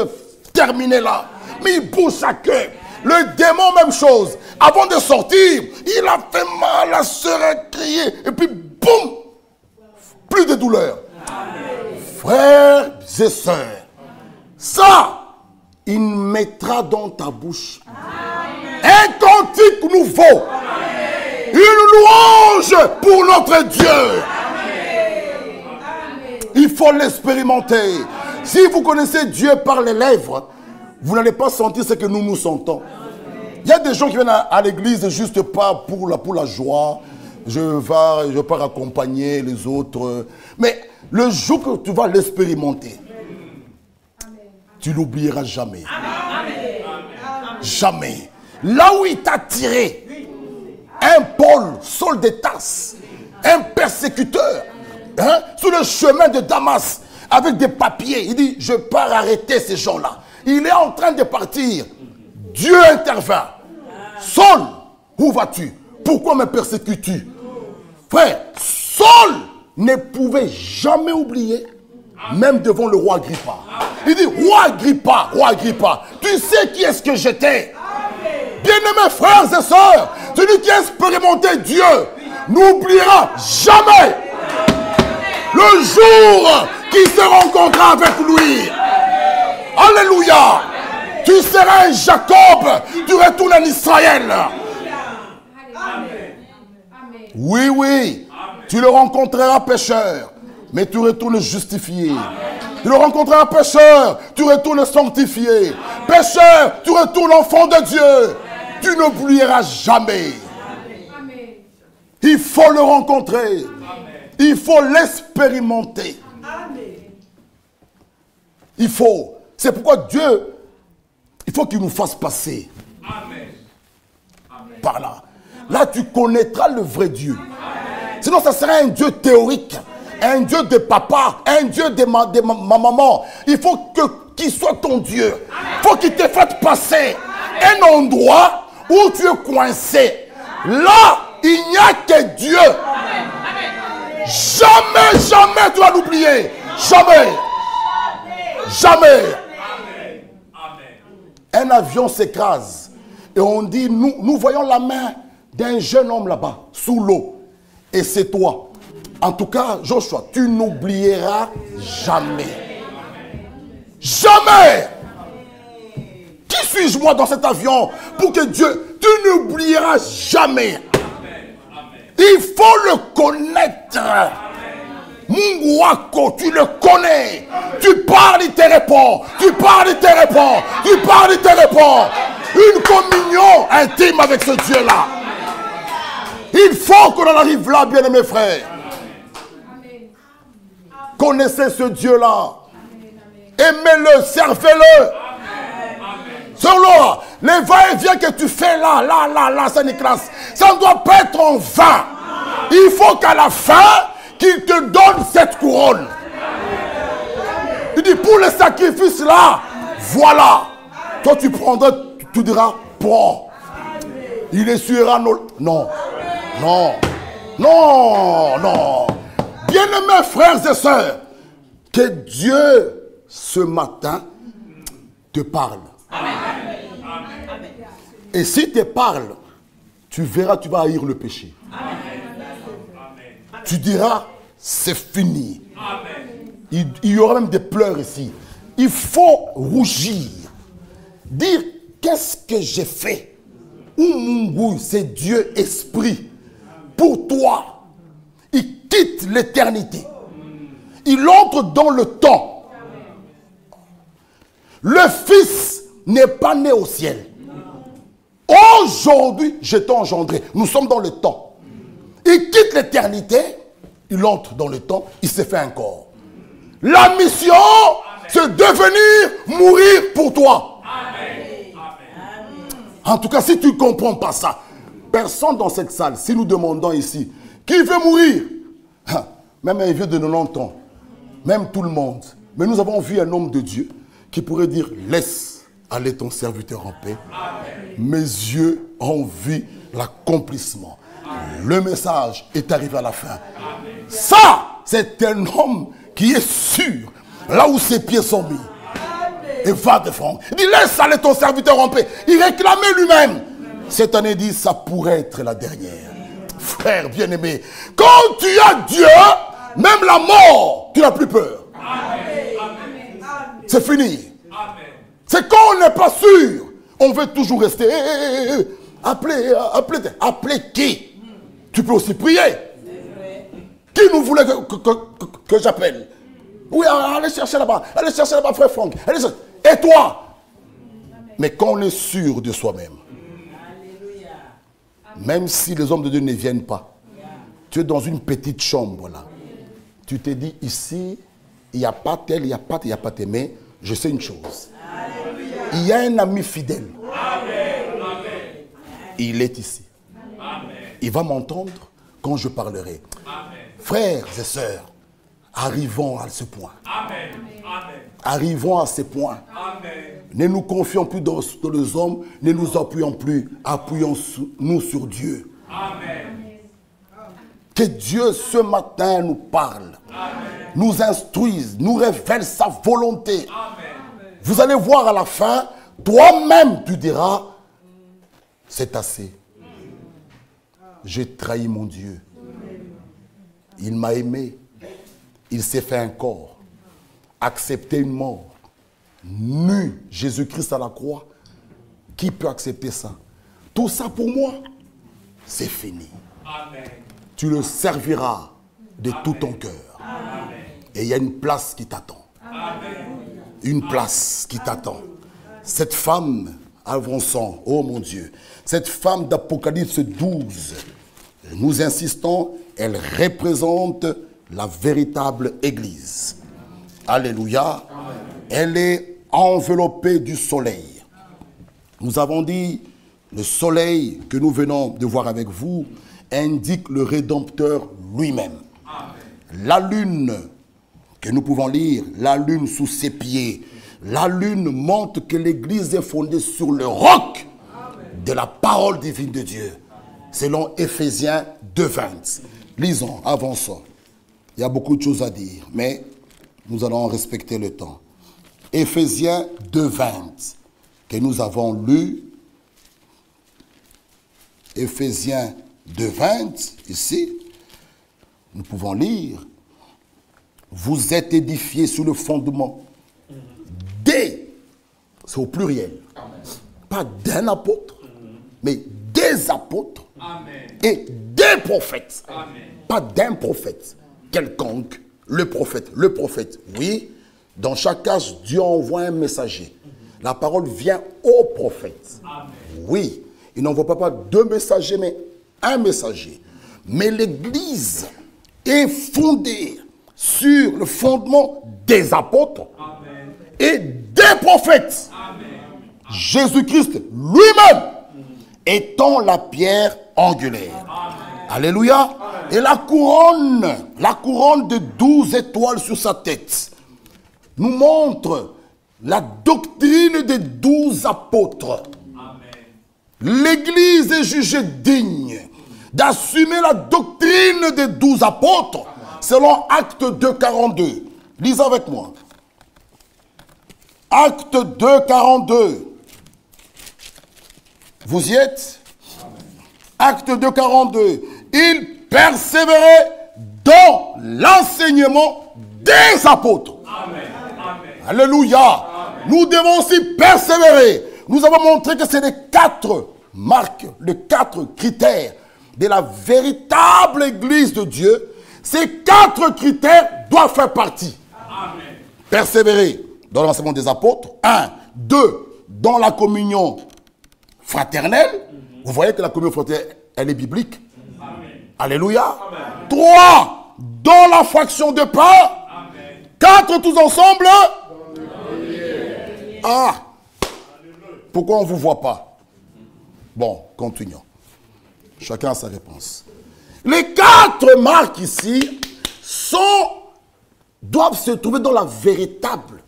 terminer là. Mais il bouge sa queue. Le démon, même chose. Avant de sortir, il a fait mal, la sœur a crié. Et puis, boum, plus de douleur. Amen. Frères et sœurs, ça, il mettra dans ta bouche un cantique nouveau. Amen. Une louange pour notre Dieu. Amen. Il faut l'expérimenter. Si vous connaissez Dieu par les lèvres, vous n'allez pas sentir ce que nous sentons. Il y a des gens qui viennent à l'église juste pas pour la joie. Je pars accompagner les autres. Mais le jour que tu vas l'expérimenter, tu l'oublieras jamais. Jamais. Là où il t'a tiré, un Paul, Saul de Tarse, un persécuteur, sur le chemin de Damas, avec des papiers, il dit, je pars arrêter ces gens-là. Il est en train de partir. Dieu intervient. Saul, où vas-tu? Pourquoi me persécutes-tu? Frère, Saul ne pouvait jamais oublier, même devant le roi Agrippa. Il dit, roi Agrippa, tu sais qui est-ce que j'étais? Bien-aimés frères et sœurs, celui qui a expérimenté Dieu n'oubliera jamais le jour qu'il se rencontrera avec lui. Alléluia. Tu seras un Jacob, tu retournes en Israël. Oui, oui. Tu le rencontreras pécheur, mais tu retournes justifié. Tu le rencontreras pécheur, tu retournes sanctifié. Pécheur, tu retournes enfant de Dieu. Tu n'oublieras jamais. Il faut le rencontrer. Il faut l'expérimenter. Il faut. C'est pourquoi Dieu, il faut qu'il nous fasse passer par là. Là, tu connaîtras le vrai Dieu. Sinon, ça sera un Dieu théorique, un Dieu de papa, un Dieu de ma maman. Il faut qu'il soit ton Dieu. Il faut qu'il te fasse passer un endroit où tu es coincé. Là, il n'y a que Dieu. Jamais, jamais tu vas l'oublier. Jamais. Jamais. Un avion s'écrase et on dit, nous voyons la main d'un jeune homme là-bas, sous l'eau. Et c'est toi. En tout cas, Joshua, tu n'oublieras jamais. Jamais. Qui suis-je moi dans cet avion pour que Dieu, tu n'oublieras jamais. Il faut le connaître. Mungwako, tu le connais. Tu parles, il te répond. Tu parles, il te répond. Tu parles, il te répond. Une communion intime avec ce Dieu-là. Il faut qu'on en arrive là, bien-aimés frères. Connaissez ce Dieu-là. Aimez-le, servez-le. Selon les va-et-vient que tu fais là, Saint-Nicolas, ça ne doit pas être en vain. Il faut qu'à la fin, qu'il te donne cette couronne. Il dit, pour le sacrifice là, voilà. Toi tu prendras, tu diras, prends. Il essuiera nos... Non. Bien-aimés frères et sœurs, que Dieu, ce matin, te parle. Et s'il te parle, tu verras, tu vas haïr le péché. Tu diras, c'est fini. Il y aura même des pleurs ici. Il faut rougir. Dire, qu'est-ce que j'ai fait? Mungu, c'est Dieu esprit. Pour toi, il quitte l'éternité. Il entre dans le temps. Le Fils n'est pas né au ciel. Aujourd'hui, je t'ai engendré. Nous sommes dans le temps. Il quitte l'éternité. Il entre dans le temps. Il s'est fait un corps. La mission, c'est de venir mourir pour toi. En tout cas, si tu ne comprends pas ça, personne dans cette salle, si nous demandons ici, qui veut mourir? Même un vieux de 90 ans, même tout le monde. Mais nous avons vu un homme de Dieu qui pourrait dire, laisse aller ton serviteur en paix. Mes yeux ont vu l'accomplissement. Le message est arrivé à la fin. Ça, c'est un homme qui est sûr, là où ses pieds sont mis. Et va défendre. Il dit, laisse aller ton serviteur en paix. Il réclamait lui-même. Cette année, il dit, ça pourrait être la dernière. Frère bien-aimé, quand tu as Dieu, même la mort, tu n'as plus peur. C'est fini. C'est quand on n'est pas sûr, on veut toujours rester. Appelez qui? Tu peux aussi prier. Qui nous voulait que j'appelle? Oui, allez chercher là-bas. Allez chercher là-bas, frère Franck. Et toi? Mais quand on est sûr de soi-même, même si les hommes de Dieu ne viennent pas, tu es dans une petite chambre là. Tu te dis ici, il n'y a pas tel, il n'y a pas tel, mais je sais une chose. Il y a un ami fidèle. Il est ici. Il va m'entendre quand je parlerai. Frères et sœurs, arrivons à ce point. Arrivons à ce point. Ne nous confions plus dans les hommes, ne nous appuyons plus, appuyons-nous sur Dieu. Que Dieu ce matin nous parle, nous instruise, nous révèle sa volonté. Vous allez voir à la fin, toi-même tu diras, c'est assez. J'ai trahi mon Dieu. Il m'a aimé. Il s'est fait un corps. Accepter une mort. Nu, Jésus-Christ à la croix. Qui peut accepter ça? Tout ça pour moi, c'est fini. Amen. Tu le serviras de tout ton cœur. Et il y a une place qui t'attend. Une place qui t'attend. Cette femme, avançant, oh mon Dieu, cette femme d'Apocalypse 12, nous insistons, elle représente la véritable Église. Alléluia. Amen. Elle est enveloppée du soleil. Nous avons dit, le soleil que nous venons de voir avec vous indique le Rédempteur lui-même. La lune que nous pouvons lire, la lune sous ses pieds, la lune montre que l'Église est fondée sur le roc de la parole divine de Dieu, selon Éphésiens 2:20. Lisons, avançons. Il y a beaucoup de choses à dire, mais nous allons respecter le temps. Éphésiens 2:20, que nous avons lu. Éphésiens 2:20, ici, nous pouvons lire. Vous êtes édifiés sur le fondement des, c'est au pluriel, pas d'un apôtre, mais des apôtres. Amen. Et des prophètes. Amen. Pas d'un prophète quelconque, le prophète, oui. Dans chaque âge, Dieu envoie un messager. La parole vient au prophète. Amen. Oui, il n'envoie pas deux messagers, mais un messager. Mais l'Église est fondée sur le fondement des apôtres et des prophètes. Jésus-Christ lui-même étant la pierre angulaire. Alléluia. Et la couronne de 12 étoiles sur sa tête nous montre la doctrine des 12 apôtres. L'Église est jugée digne d'assumer la doctrine des 12 apôtres selon Acte 2, 42. Lisez avec moi. Acte 2, 42. Vous y êtes? Acte 2, 42. Il persévérait dans l'enseignement des apôtres. Amen. Amen. Alléluia. Amen. Nous devons aussi persévérer. Nous avons montré que c'est les 4 marques, les 4 critères de la véritable Église de Dieu. Ces 4 critères doivent faire partie. Amen. Persévérer dans l'enseignement des apôtres. 1. 2. Dans la communion fraternelle. Vous voyez que la communion fraternelle, elle est biblique. Amen. Alléluia. Amen. 3. Dans la fraction de pain. Amen. 4 tous ensemble. Ah. Pourquoi on ne vous voit pas? Bon, continuons. Chacun a sa réponse. Les 4 marques ici doivent se trouver dans la véritable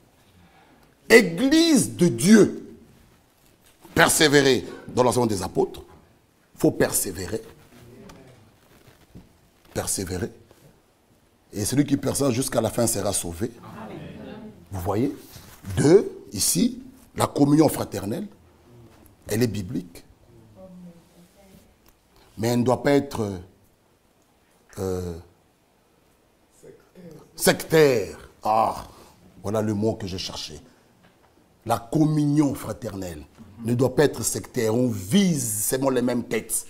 Église de Dieu. Persévérer dans l'enseignement des apôtres. Il faut persévérer. Persévérer. Et celui qui persévère jusqu'à la fin sera sauvé. Amen. Vous voyez? 2, ici, la communion fraternelle, elle est biblique. Mais elle ne doit pas être sectaire. Ah, voilà le mot que je cherchais. La communion fraternelle ne doit pas être sectaire. On vise seulement les mêmes têtes.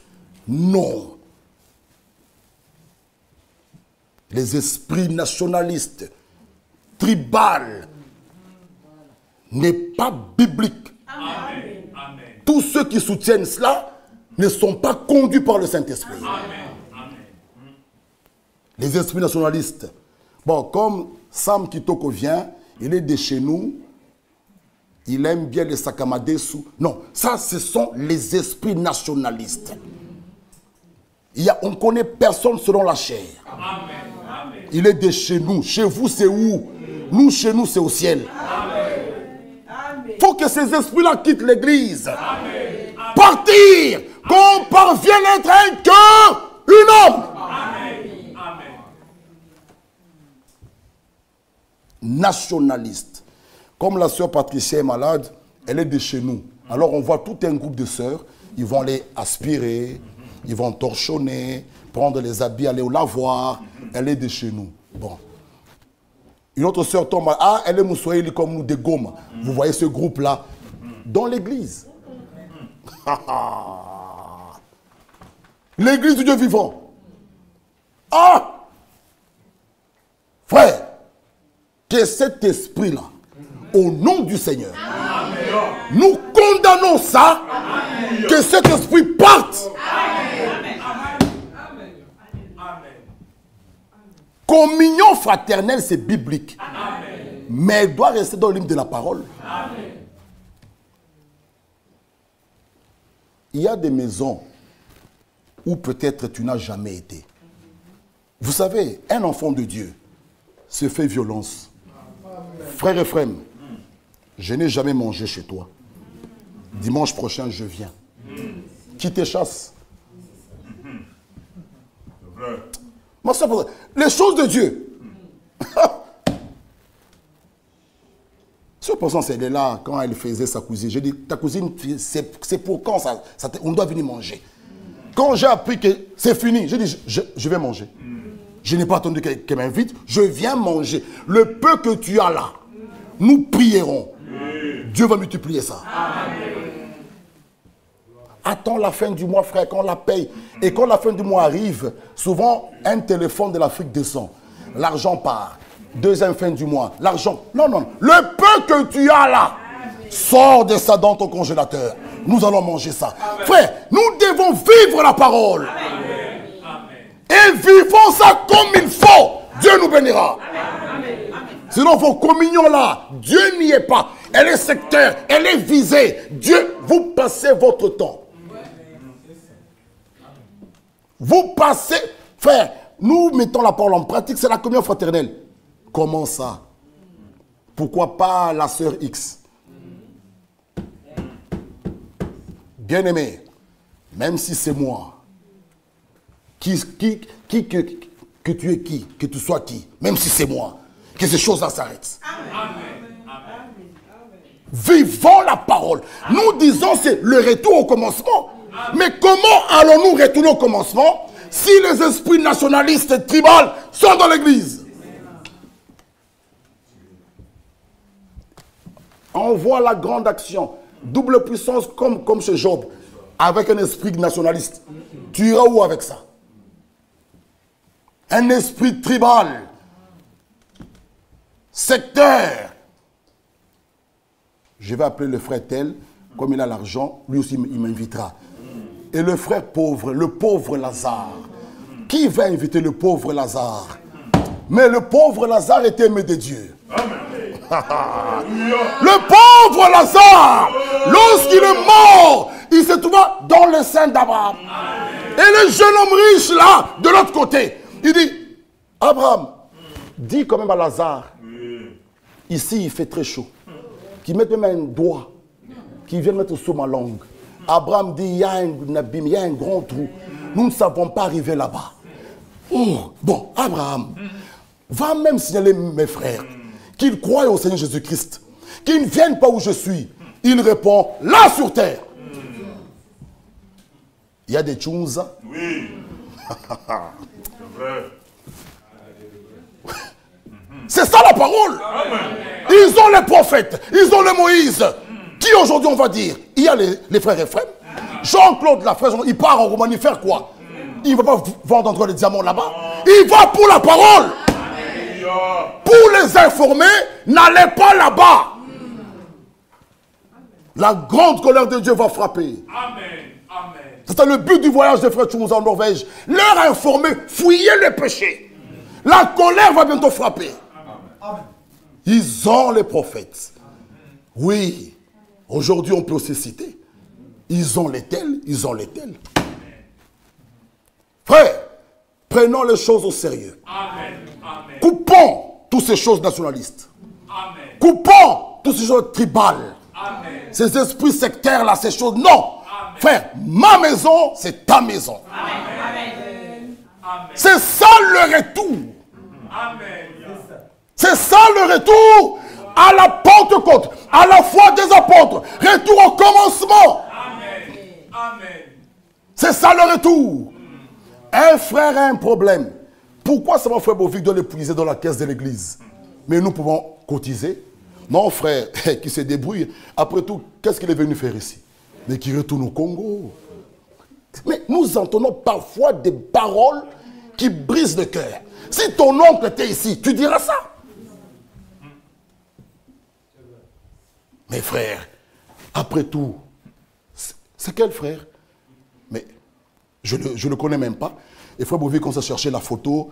Non. Les esprits nationalistes, tribales, n'est pas biblique. Amen. Amen. Tous ceux qui soutiennent cela ne sont pas conduits par le Saint-Esprit. Amen. Amen. Les esprits nationalistes. Bon, comme Sam Kitoko vient, il est de chez nous, il aime bien les Sakamadesu. Non, ça, ce sont les esprits nationalistes. On ne connaît personne selon la chair. Amen. Amen. Il est de chez nous. Chez vous, c'est où? Nous, chez nous, c'est au ciel. Il faut que ces esprits-là quittent l'église. Partir, qu'on parvienne à être un cœur, un homme. Amen. Amen. Nationaliste. Comme la sœur Patricia est malade, elle est de chez nous. Alors on voit tout un groupe de sœurs, ils vont aller aspirer, ils vont torchonner, prendre les habits, aller au lavoir. Elle est de chez nous. Bon. Une autre sœur tombe, ah, elle est moussoïli comme nous, de Goma. Vous voyez ce groupe-là dans l'église. L'église du Dieu vivant. Ah! Frère, que cet esprit-là, au nom du Seigneur, nous condamnons ça, que cet esprit parte. Communion fraternelle, c'est biblique. Amen. Mais elle doit rester dans l'hymne de la parole. Amen. Il y a des maisons où peut-être tu n'as jamais été. Vous savez, un enfant de Dieu se fait violence. Frère et frère, je n'ai jamais mangé chez toi. Dimanche prochain, je viens. Qui te chasse? Ma soeur, les choses de Dieu. Sur présence, elle est là quand elle faisait sa cousine. J'ai dit, ta cousine, c'est pour quand ça, on doit venir manger. Quand j'ai appris que c'est fini, j'ai dit, je vais manger. Je n'ai pas attendu qu'elle m'invite, je viens manger. Le peu que tu as là, nous prierons. Dieu va multiplier ça. Amen. Attends la fin du mois, frère, qu'on la paye. Et quand la fin du mois arrive, souvent, un téléphone de l'Afrique descend. L'argent part. Deuxième fin du mois, l'argent. Non, non. Le peu que tu as là, sors de ça dans ton congélateur. Nous allons manger ça. Frère, nous devons vivre la parole. et vivons ça comme il faut, Dieu nous bénira. Sinon, vos communions là, Dieu n'y est pas. Elle est sectaire, elle est visée. Dieu, vous passez votre temps. Vous passez, frère, nous mettons la parole en pratique, c'est la communion fraternelle. Comment ça? Pourquoi pas la sœur X? Bien-aimé, même si c'est moi, que tu es qui, que tu sois qui, même si c'est moi, que ces choses-là s'arrêtent. Vivons la parole. Nous disons c'est le retour au commencement. Mais comment allons-nous retourner au commencement si les esprits nationalistes et tribaux sont dans l'église? On voit la grande action, double puissance comme chez Job, avec un esprit nationaliste. Tu iras où avec ça? Un esprit tribal, secteur. Je vais appeler le frère tel, comme il a l'argent, lui aussi il m'invitera. Et le frère pauvre, le pauvre Lazare. Qui va inviter le pauvre Lazare? Mais le pauvre Lazare était aimé de Dieu. Le pauvre Lazare, lorsqu'il est mort, il se trouva dans le sein d'Abraham. Et le jeune homme riche là, de l'autre côté, il dit, Abraham, dis quand même à Lazare, ici il fait très chaud, qu'il mette même un doigt, qu'il vienne mettre sous ma langue. Abraham dit, il y a un abîme, il y a un grand trou. Nous ne savons pas arriver là-bas. Oh, bon, Abraham, va même signaler mes frères qu'ils croient au Seigneur Jésus-Christ, qu'ils ne viennent pas où je suis. Il répond, là sur terre. Il y a des choses. Oui. C'est ça la parole. Ils ont les prophètes, ils ont les Moïse. Qui aujourd'hui on va dire? Il y a les frères Ephraim. Jean-Claude, la frère, il part en Roumanie faire quoi? Il ne va pas vendre encore les diamants là-bas. Il va pour la parole. Pour les informer, n'allez pas là-bas. La grande colère de Dieu va frapper. C'est le but du voyage des frères Tchoumouz en Norvège. Leur informer, fouiller les péchés. La colère va bientôt frapper. Ils ont les prophètes. Oui. Aujourd'hui, on peut aussi citer. Ils ont les tels, ils ont les tels. Frère, prenons les choses au sérieux. Coupons toutes ces choses nationalistes. Coupons toutes ces choses tribales. Ces esprits sectaires là, ces choses. Non. Frère, ma maison, c'est ta maison. C'est ça le retour. C'est ça le retour à la Pentecôte, à la foi des apôtres. Retour au commencement. C'est ça le retour. Un frère a un problème. Pourquoi ça va frère Bovic doit l'épuiser dans la caisse de l'église? Mais nous pouvons cotiser. Non frère, qui se débrouille. Après tout, qu'est-ce qu'il est venu faire ici? Mais qui retourne au Congo. Mais nous entendons parfois des paroles qui brisent le cœur. Si ton oncle était ici, tu diras ça. Mais frère, après tout, c'est quel frère? Mais je ne le connais même pas. Et frère Bovic, quand ça cherchait la photo,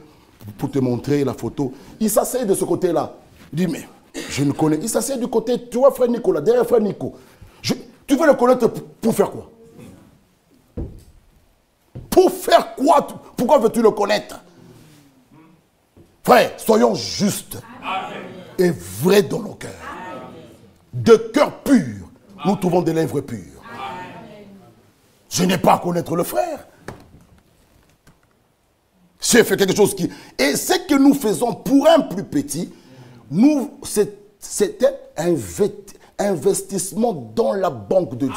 pour te montrer la photo, il s'assied de ce côté-là. Il dit, mais je me connais. Il s'assied du côté, tu vois frère Nicolas, derrière frère Nico. Tu veux le connaître pour faire quoi? Pour faire quoi? Pourquoi veux-tu le connaître? Frère, soyons justes et vrais dans nos cœurs. De cœur pur, nous trouvons des lèvres pures. Je n'ai pas à connaître le frère. J'ai fait quelque chose qui... Et ce que nous faisons pour un plus petit, c'était un investissement dans la banque de Dieu.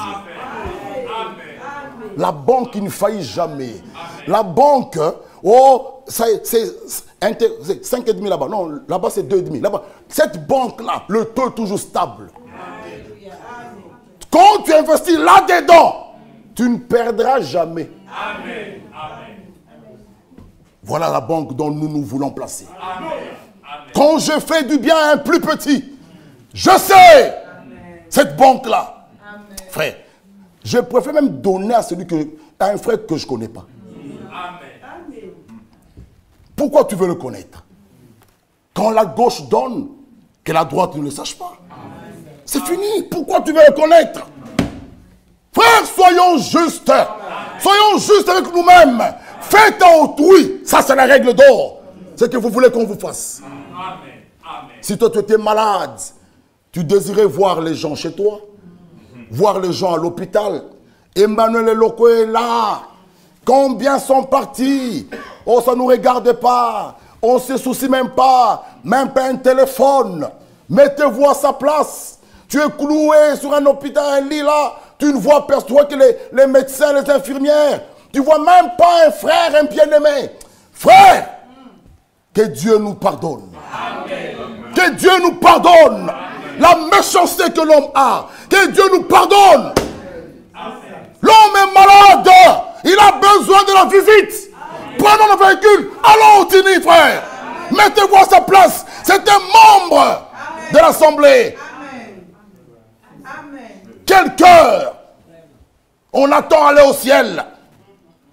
La banque qui ne faillit jamais. La banque, oh, c'est 5,5 là-bas. Non, là-bas c'est 2,5. Là-bas, cette banque-là, le taux est toujours stable. Quand tu investis là-dedans, tu ne perdras jamais. Amen. Amen. Voilà la banque dont nous voulons placer. Amen. Quand je fais du bien à un plus petit, je sais cette banque-là. Frère, je préfère même donner à à un frère que je ne connais pas. Amen. Pourquoi tu veux le connaître? Quand la gauche donne, que la droite ne le sache pas. C'est fini. Pourquoi tu veux le connaître? Frères, soyons justes. Soyons justes avec nous-mêmes. Faites à autrui. Ça, c'est la règle d'or. C'est ce que vous voulez qu'on vous fasse. Amen. Amen. Si toi, tu étais malade, tu désirais voir les gens chez toi, voir les gens à l'hôpital. Emmanuel Eloko est là. Combien sont partis? Oh, ça ne nous regarde pas. On ne se soucie même pas un téléphone. Mettez-vous à sa place. Tu es cloué sur un hôpital, un lit là. Tu ne vois personne. Tu vois que les médecins, les infirmières. Tu ne vois même pas un frère, un bien-aimé. Frère, que Dieu nous pardonne. Amen. Que Dieu nous pardonne. La méchanceté que l'homme a. Que Dieu nous pardonne. L'homme est malade. Il a besoin de la visite. Prenons le véhicule. Allons au Tini, frère. Mettez-vous à sa place. C'est un membre de l'Assemblée. Quel cœur. On attend aller au ciel.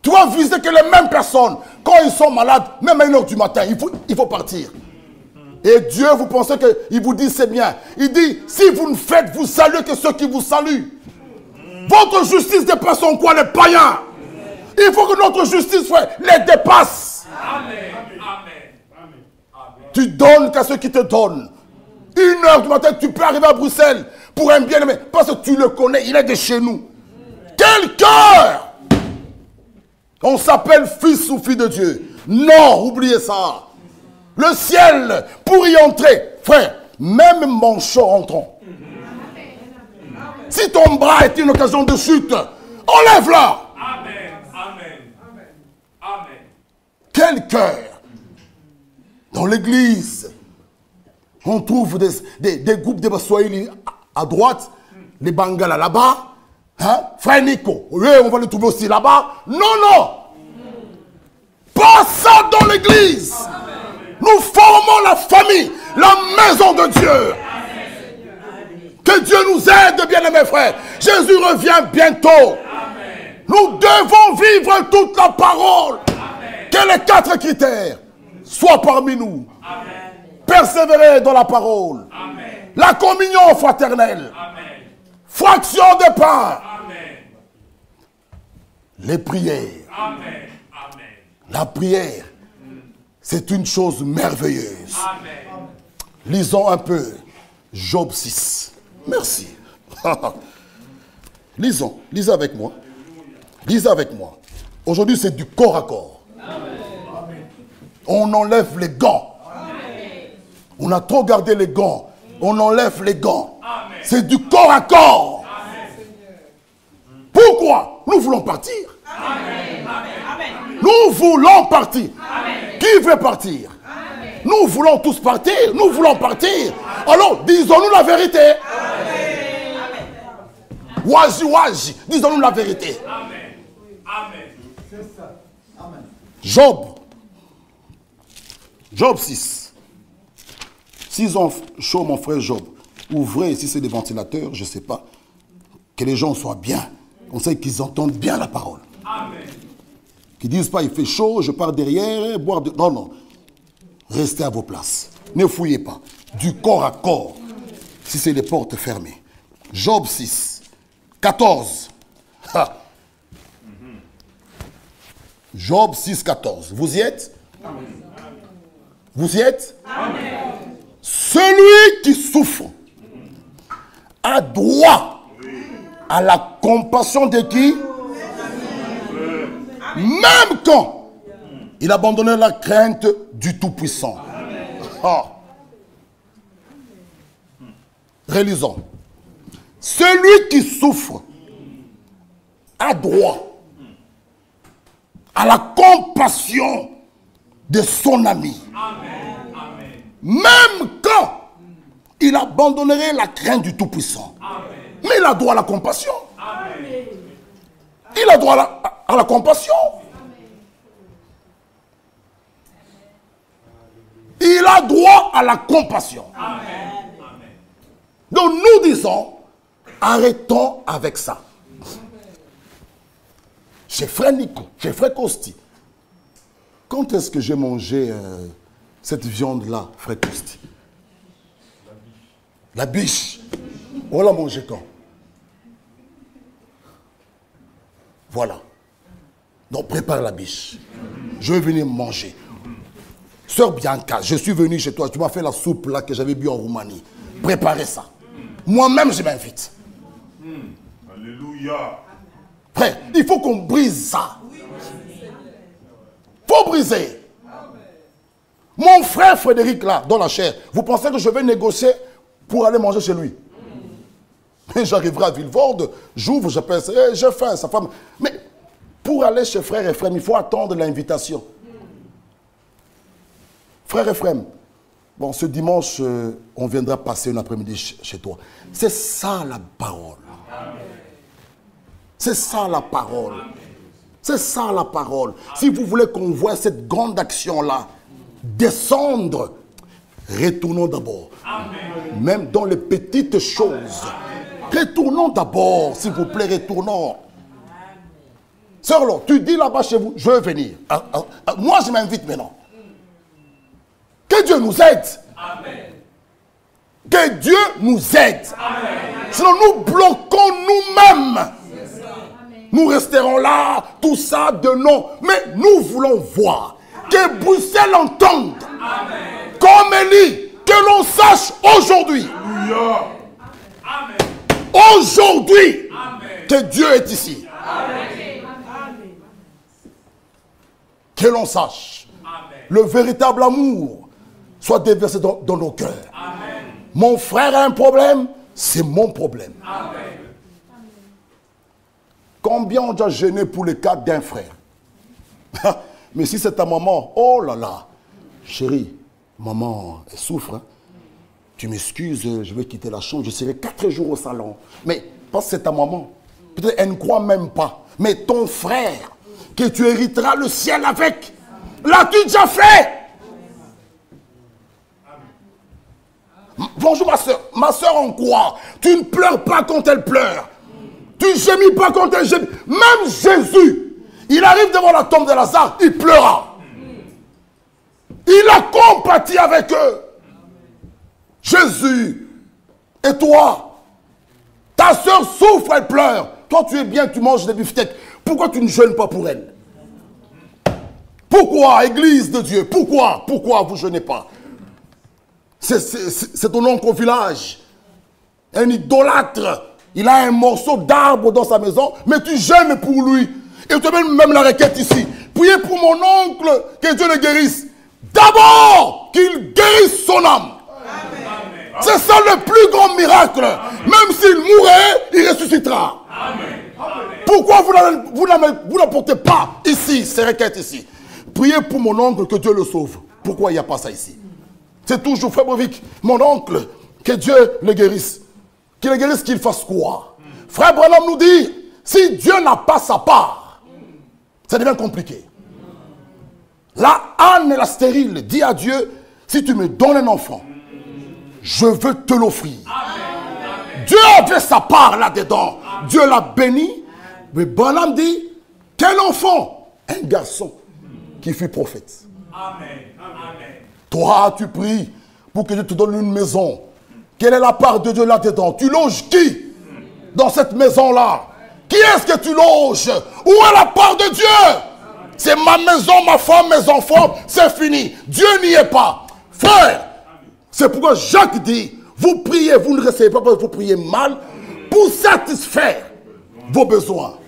Tu vas visiter que les mêmes personnes, quand ils sont malades, même à 1h du matin, il faut partir. Et Dieu, vous pensez qu'il vous dit c'est bien. Il dit, si vous ne faites, vous saluez que ceux qui vous saluent. Votre justice dépasse en quoi les païens? Il faut que notre justice, frère, les dépasse. Amen. Amen. Tu donnes qu'à ceux qui te donnent. 1h du matin, tu peux arriver à Bruxelles pour un bien-aimé. Parce que tu le connais, il est de chez nous. Quel cœur! On s'appelle fils ou fille de Dieu. Non, oubliez ça. Le ciel, pour y entrer, frère, même manchot entrant. Si ton bras est une occasion de chute, enlève-la. Amen. Amen. Amen. Quel cœur! Dans l'église, on trouve des groupes de Baswahili à droite, les Bangala là-bas. Hein? Frère Nico, oui, on va le trouver aussi là-bas. Non, non! Pas ça dans l'église! Nous formons la famille, la maison de Dieu. Que Dieu nous aide, bien-aimés frères. Jésus revient bientôt. Amen. Nous devons vivre toute la parole. Amen. Que les 4 critères soient parmi nous. Amen. Persévérer dans la parole. Amen. La communion fraternelle. Amen. Fraction des pains. Amen. Les prières. Amen. Amen. La prière, c'est une chose merveilleuse. Amen. Lisons un peu Job 6. Merci. Lisez avec moi. Lisez avec moi. Aujourd'hui, c'est du corps à corps. Amen. On enlève les gants. Amen. On a trop gardé les gants. On enlève les gants. C'est du corps à corps. Amen. Pourquoi? Nous voulons partir. Amen. Amen. Nous voulons partir. Amen. Qui veut partir? Amen. Nous voulons tous partir. Nous voulons partir. Alors, disons-nous la vérité. Waji, waji. Disons-nous la vérité. Amen. Amen. C'est ça. Amen. Job 6. S'ils ont chaud, mon frère Job, ouvrez, si c'est des ventilateurs, je ne sais pas, que les gens soient bien. On sait qu'ils entendent bien la parole. Amen. Qu'ils ne disent pas, il fait chaud, je pars derrière, boire de... Non, non. Restez à vos places. Ne fouillez pas. Du corps à corps. Si c'est les portes fermées. Job 6, 14. Ha. Job 6, 14. Vous y êtes? Amen. Vous y êtes? Amen. Celui qui souffre a droit à la compassion de qui? Même quand il abandonnait la crainte du Tout-Puissant. Ah. Relisons. Celui qui souffre a droit à la compassion de son ami. Amen. Amen. Même quand il abandonnerait la crainte du Tout-Puissant. Mais il a droit à la compassion. Amen. Il a droit à la compassion. Il a droit à la compassion. Amen. Donc nous disons, arrêtons avec ça. Chez frère Nico, chez frère Costi, Quand est-ce que j'ai mangé cette viande-là, frère Christ? La biche. On l'a mangé quand? Voilà. Donc prépare la biche. Je vais venir manger. Sœur Bianca, je suis venu chez toi. Tu m'as fait la soupe là que j'avais bu en Roumanie. Préparez ça. Moi-même, je m'invite. Alléluia. Frère, il faut qu'on brise ça. Il faut briser. Mon frère Frédéric là, dans la chair, vous pensez que je vais négocier pour aller manger chez lui? Mais j'arriverai à Villevorde, j'ouvre, j'appelle, j'ai faim, sa femme. Mais pour aller chez frère Ephraim, il faut attendre l'invitation. Frère Ephraim, bon, ce dimanche, on viendra passer une après-midi chez toi. C'est ça la parole. C'est ça la parole. C'est ça la parole. Si vous voulez qu'on voit cette grande action-là descendre, retournons d'abord. Même dans les petites choses. Retournons d'abord, s'il vous plaît, retournons. Sœur Laure, tu dis là-bas chez vous, je veux venir. Moi, je m'invite maintenant. Que Dieu nous aide. Amen. Que Dieu nous aide. Amen. Sinon, nous bloquons nous-mêmes. Nous resterons là, tout ça de non. Mais nous voulons voir que Bruxelles entende. Amen. Comme Élie, que l'on sache aujourd'hui. Alléluia. Amen. Aujourd'hui, Amen. que Dieu est ici. Amen. Que l'on sache. Amen. Le véritable amour soit déversé dans nos cœurs. Amen. Mon frère a un problème, c'est mon problème. Amen. Combien on doit gêner pour le cas d'un frère? Mais si c'est ta maman, oh là là, chérie, maman, elle souffre. Hein? Tu m'excuses, je vais quitter la chambre, je serai 4 jours au salon. Mais parce que c'est ta maman, peut-être elle ne croit même pas. Mais ton frère, que tu hériteras le ciel avec, l'as-tu déjà fait? Bonjour ma soeur en quoi? Tu ne pleures pas quand elle pleure. Tu gémis pas quand elle gémit. Même Jésus, il arrive devant la tombe de Lazare, il pleura. Il a compati avec eux. Jésus, et toi, ta soeur souffre, elle pleure. Toi, tu es bien, tu manges des beefsteaks. Pourquoi tu ne jeûnes pas pour elle? Pourquoi, Église de Dieu? Pourquoi vous ne jeûnez pas? C'est ton oncle au village. Un idolâtre. Il a un morceau d'arbre dans sa maison, mais tu jeûnes pour lui. Et tu mets même la requête ici. Priez pour mon oncle, que Dieu le guérisse. D'abord, qu'il guérisse son âme. C'est ça le plus grand miracle. Même s'il mourrait, il ressuscitera. Pourquoi vous n'apportez pas ici, ces requêtes ici? Priez pour mon oncle, que Dieu le sauve. Pourquoi il n'y a pas ça ici? C'est toujours Frère Brevic, mon oncle, que Dieu le guérisse. Qu'il le guérisse, qu'il fasse quoi? Frère Branham nous dit, si Dieu n'a pas sa part, ça devient compliqué. La Anne, la stérile, dit à Dieu, si tu me donnes un enfant, je veux te l'offrir. Dieu avait sa part là-dedans. Dieu l'a béni. Mais Branham dit, quel enfant? Un garçon qui fut prophète. Amen. Amen. Toi, tu pries pour que Dieu te donne une maison. Quelle est la part de Dieu là-dedans? Tu loges qui dans cette maison-là? Qui est-ce que tu loges? Où est la part de Dieu? C'est ma maison, ma femme, mes enfants, c'est fini. Dieu n'y est pas. Frère, c'est pourquoi Jacques dit, vous priez, vous ne recevez pas parce que vous priez mal pour satisfaire vos besoins.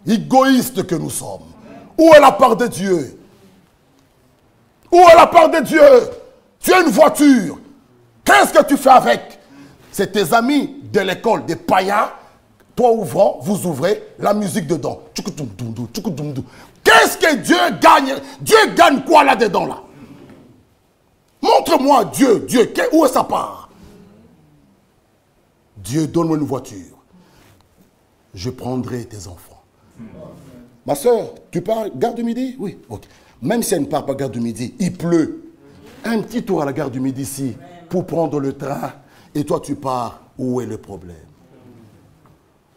Égoïstes que nous sommes. Où est la part de Dieu? Où est la part de Dieu? Tu as une voiture. Qu'est-ce que tu fais avec? C'est tes amis de l'école, des païens. Toi ouvrant, vous ouvrez la musique dedans. Qu'est-ce que Dieu gagne? Dieu gagne quoi là-dedans là? Montre-moi Dieu, où est sa part? Dieu, donne-moi une voiture. Je prendrai tes enfants. Ma soeur, tu pars gare du Midi? Oui, ok. Même si elle ne part pas gare du Midi, il pleut. Un petit tour à la gare du Midi ici pour prendre le train. Et toi, tu pars. Où est le problème?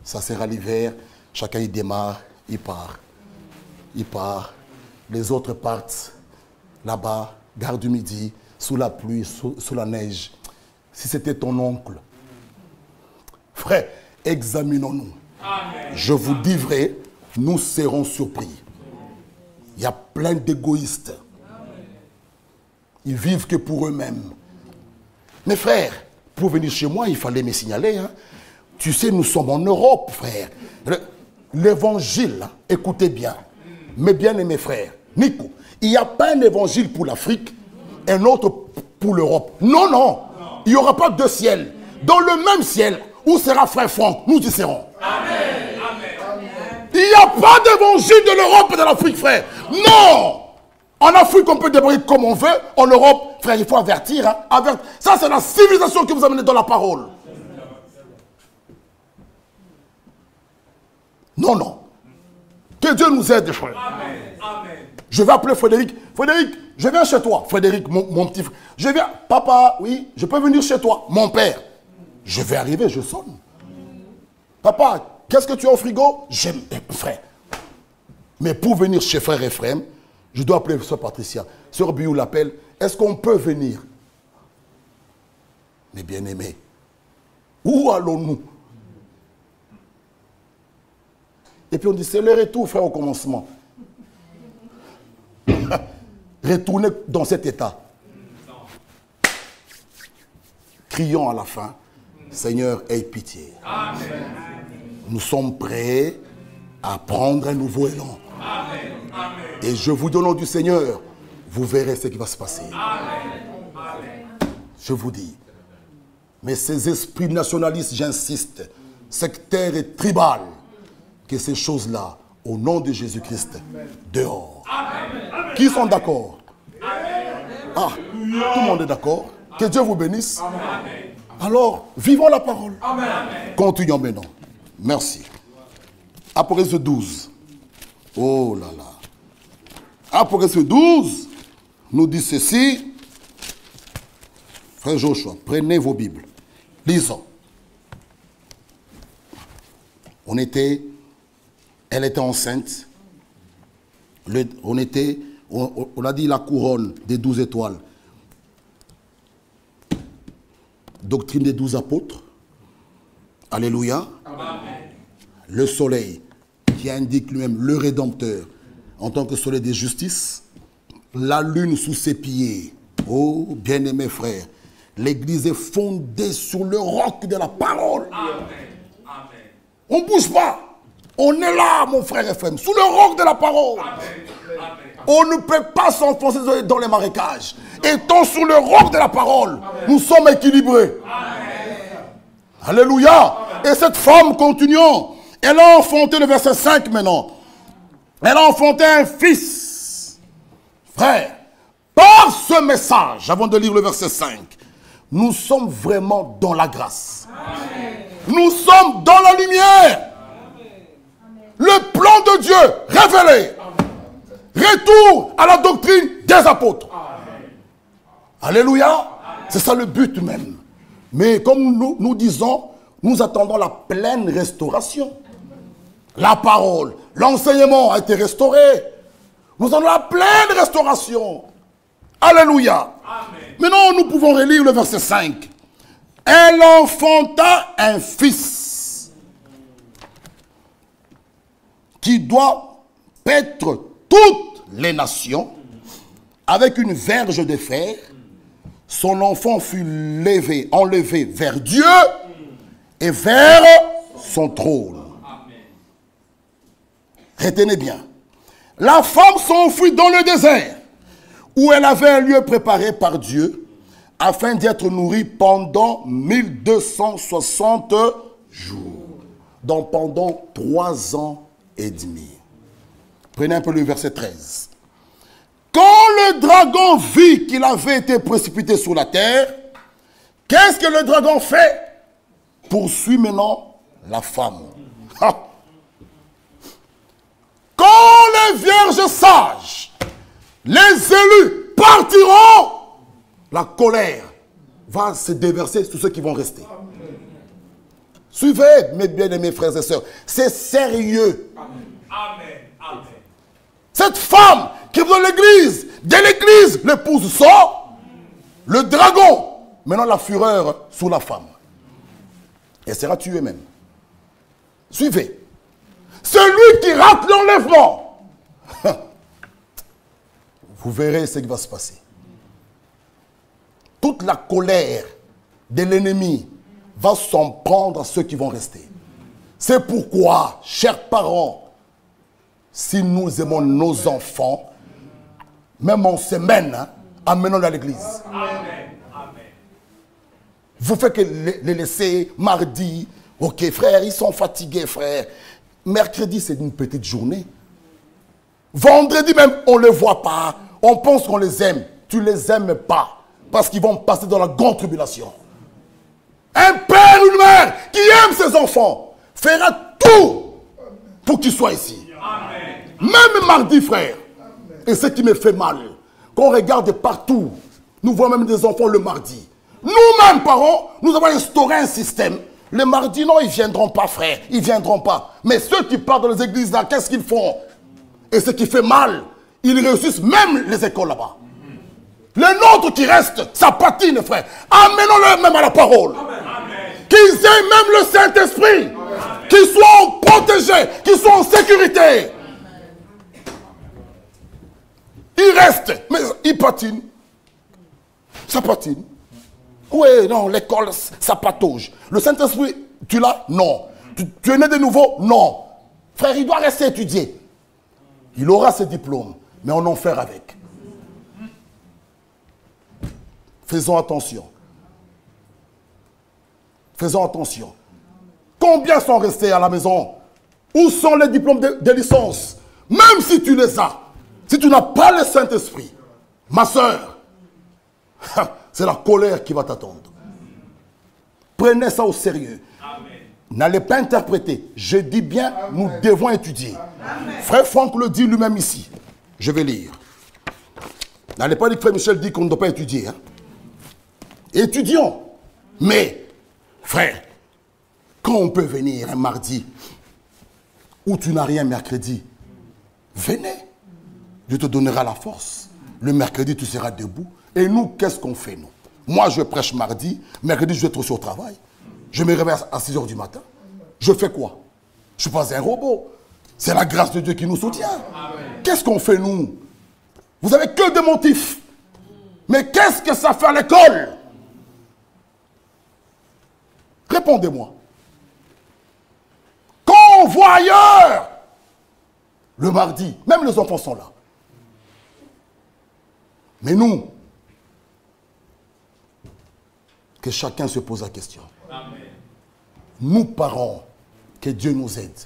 Ça sera l'hiver. Chacun, il démarre. Il part. Il part. Les autres partent là-bas, gare du Midi, sous la pluie, sous la neige. Si c'était ton oncle, frère, examinons-nous. Je vous dis vrai, nous serons surpris. Il y a plein d'égoïstes. Ils vivent que pour eux-mêmes. Mais frère, pour venir chez moi, il fallait me signaler. Hein. Tu sais, nous sommes en Europe, frère. L'évangile, hein, écoutez bien. Mes bien-aimés frères, Nico, il n'y a pas un évangile pour l'Afrique, un autre pour l'Europe. Non, non. Il n'y aura pas deux ciels. Dans le même ciel, où sera frère Franck, nous y serons. Amen. Il n'y a pas d'évangile de l'Europe et de l'Afrique, frère. Non. En Afrique, on peut débrouiller comme on veut. En Europe, frère, il faut avertir. Hein. Ça, c'est la civilisation que vous amenez dans la parole. Non, non. Que Dieu nous aide, frère. Amen. Amen. Je vais appeler Frédéric. Frédéric, je viens chez toi. Frédéric, mon petit frère. Je viens. Papa, oui, je peux venir chez toi. Mon père. Je vais arriver, je sonne. Papa, qu'est-ce que tu as au frigo? J'aime, frère. Mais pour venir chez frère Ephraim, je dois appeler Sœur Patricia. Sœur Biou l'appelle. Est-ce qu'on peut venir? Mes bien-aimés, où allons-nous? Et puis on dit, c'est le retour, frère, au commencement. Retourner dans cet état. Crions à la fin, Seigneur, aie pitié. Amen. Nous sommes prêts à prendre un nouveau élan. Amen. Amen. Et je vous dis au nom du Seigneur, vous verrez ce qui va se passer. Amen. Je vous dis. Mais ces esprits nationalistes, j'insiste, sectaires et tribales, que ces choses-là, au nom de Jésus-Christ, dehors. Amen. Qui sont d'accord? Ah, tout le monde est d'accord. Que Dieu vous bénisse. Amen. Alors, vivons la parole. Amen. Continuons maintenant. Merci. Apocalypse 12. Oh là là. Apocalypse 12 nous dit ceci. Frère Joshua, prenez vos Bibles. Lisons. Elle était enceinte. On a dit la couronne des 12 étoiles. Doctrine des 12 apôtres. Alléluia. Amen. Le soleil qui indique lui-même le Rédempteur en tant que soleil de justice. La lune sous ses pieds. Oh, bien-aimés frères, l'église est fondée sur le roc de la parole. Amen. Amen. On ne bouge pas. On est là, mon frère FM, sous le roc de la parole. Amen. On ne peut pas s'enfoncer dans les marécages. Étant sur le roc de la parole, nous sommes équilibrés. Amen. Alléluia. Et cette femme, continuons. Elle a enfanté, le verset 5 maintenant. Elle a enfanté un fils. Frère, par ce message, avant de lire le verset 5, nous sommes vraiment dans la grâce. Amen. Nous sommes dans la lumière. Amen. Le plan de Dieu révélé. Amen. Retour à la doctrine des apôtres. Amen. Alléluia. Amen. C'est ça le but même. Mais comme nous disons, nous attendons la pleine restauration. La parole, l'enseignement a été restauré. Nous avons la pleine restauration. Alléluia. Amen. Maintenant, nous pouvons relire le verset 5. Elle enfanta un fils qui doit paître toutes les nations avec une verge de fer. Son enfant fut enlevé vers Dieu et vers son trône. Retenez bien. La femme s'enfuit dans le désert, où elle avait un lieu préparé par Dieu, afin d'être nourrie pendant 1260 jours. Donc pendant 3 ans et demi. Prenez un peu le verset 13. Quand le dragon vit qu'il avait été précipité sur la terre, qu'est-ce que le dragon fait? Poursuit maintenant la femme. Ha! Quand les vierges sages, les élus partiront, la colère va se déverser sur ceux qui vont rester. Amen. Suivez, mes bien-aimés frères et sœurs, c'est sérieux. Amen. Amen. Cette femme qui dans l'église. De l'église, l'épouse sort. Le dragon, maintenant la fureur sous la femme. Elle sera tuée même. Suivez. Celui qui rate l'enlèvement. Vous verrez ce qui va se passer. Toute la colère de l'ennemi va s'en prendre à ceux qui vont rester. C'est pourquoi, chers parents, si nous aimons nos enfants, même en semaine, amenons-les à l'église. Amen. Vous faites que les laisser mardi. Ok, frère, ils sont fatigués, frère. Mercredi, c'est une petite journée. Vendredi même, on ne les voit pas. On pense qu'on les aime. Tu ne les aimes pas. Parce qu'ils vont passer dans la grande tribulation. Un père, une mère qui aime ses enfants fera tout pour qu'ils soient ici. Amen. Même mardi, frère. Et ce qui me fait mal, qu'on regarde partout, nous voyons même des enfants le mardi. Nous-mêmes, parents, nous avons instauré un système. Le mardi, non, ils ne viendront pas, frère. Ils ne viendront pas. Mais ceux qui partent dans les églises là, qu'est-ce qu'ils font? Et ce qui fait mal, ils réussissent même les écoles là-bas. Les nôtres qui restent, ça patine, frère. Amenons-le même à la parole. Qu'ils aient même le Saint-Esprit. Qu'ils soient protégés, qu'ils soient en sécurité. Ils restent, mais ils patinent. Ça patine. Oui, non, l'école, ça patauge. Le Saint-Esprit, tu l'as? Non. Tu es né de nouveau? Non. Frère, il doit rester étudier. Il aura ses diplômes, mais on en fait avec. Faisons attention. Faisons attention. Combien sont restés à la maison? Où sont les diplômes de licence? Même si tu les as, si tu n'as pas le Saint-Esprit, ma soeur, c'est la colère qui va t'attendre. Prenez ça au sérieux. N'allez pas interpréter. Je dis bien, nous devons étudier. Amen. Frère Franck le dit lui-même ici. Je vais lire. N'allez pas dire que Frère Michel dit qu'on ne doit pas étudier. Hein? Étudions. Mais, frère, quand on peut venir un mardi où tu n'as rien mercredi, venez. Dieu te donnera la force. Le mercredi, tu seras debout. Et nous, qu'est-ce qu'on fait, nous? Moi, je prêche mardi. Mercredi, je vais être aussi au travail. Je me réveille à 6 h du matin. Je fais quoi? Je ne suis pas un robot. C'est la grâce de Dieu qui nous soutient. Qu'est-ce qu'on fait, nous? Vous n'avez que des motifs. Mais qu'est-ce que ça fait à l'école? Répondez-moi. Quand on voit ailleurs, le mardi, même les enfants sont là. Mais nous, que chacun se pose la question. Amen. Nous, parents, que Dieu nous aide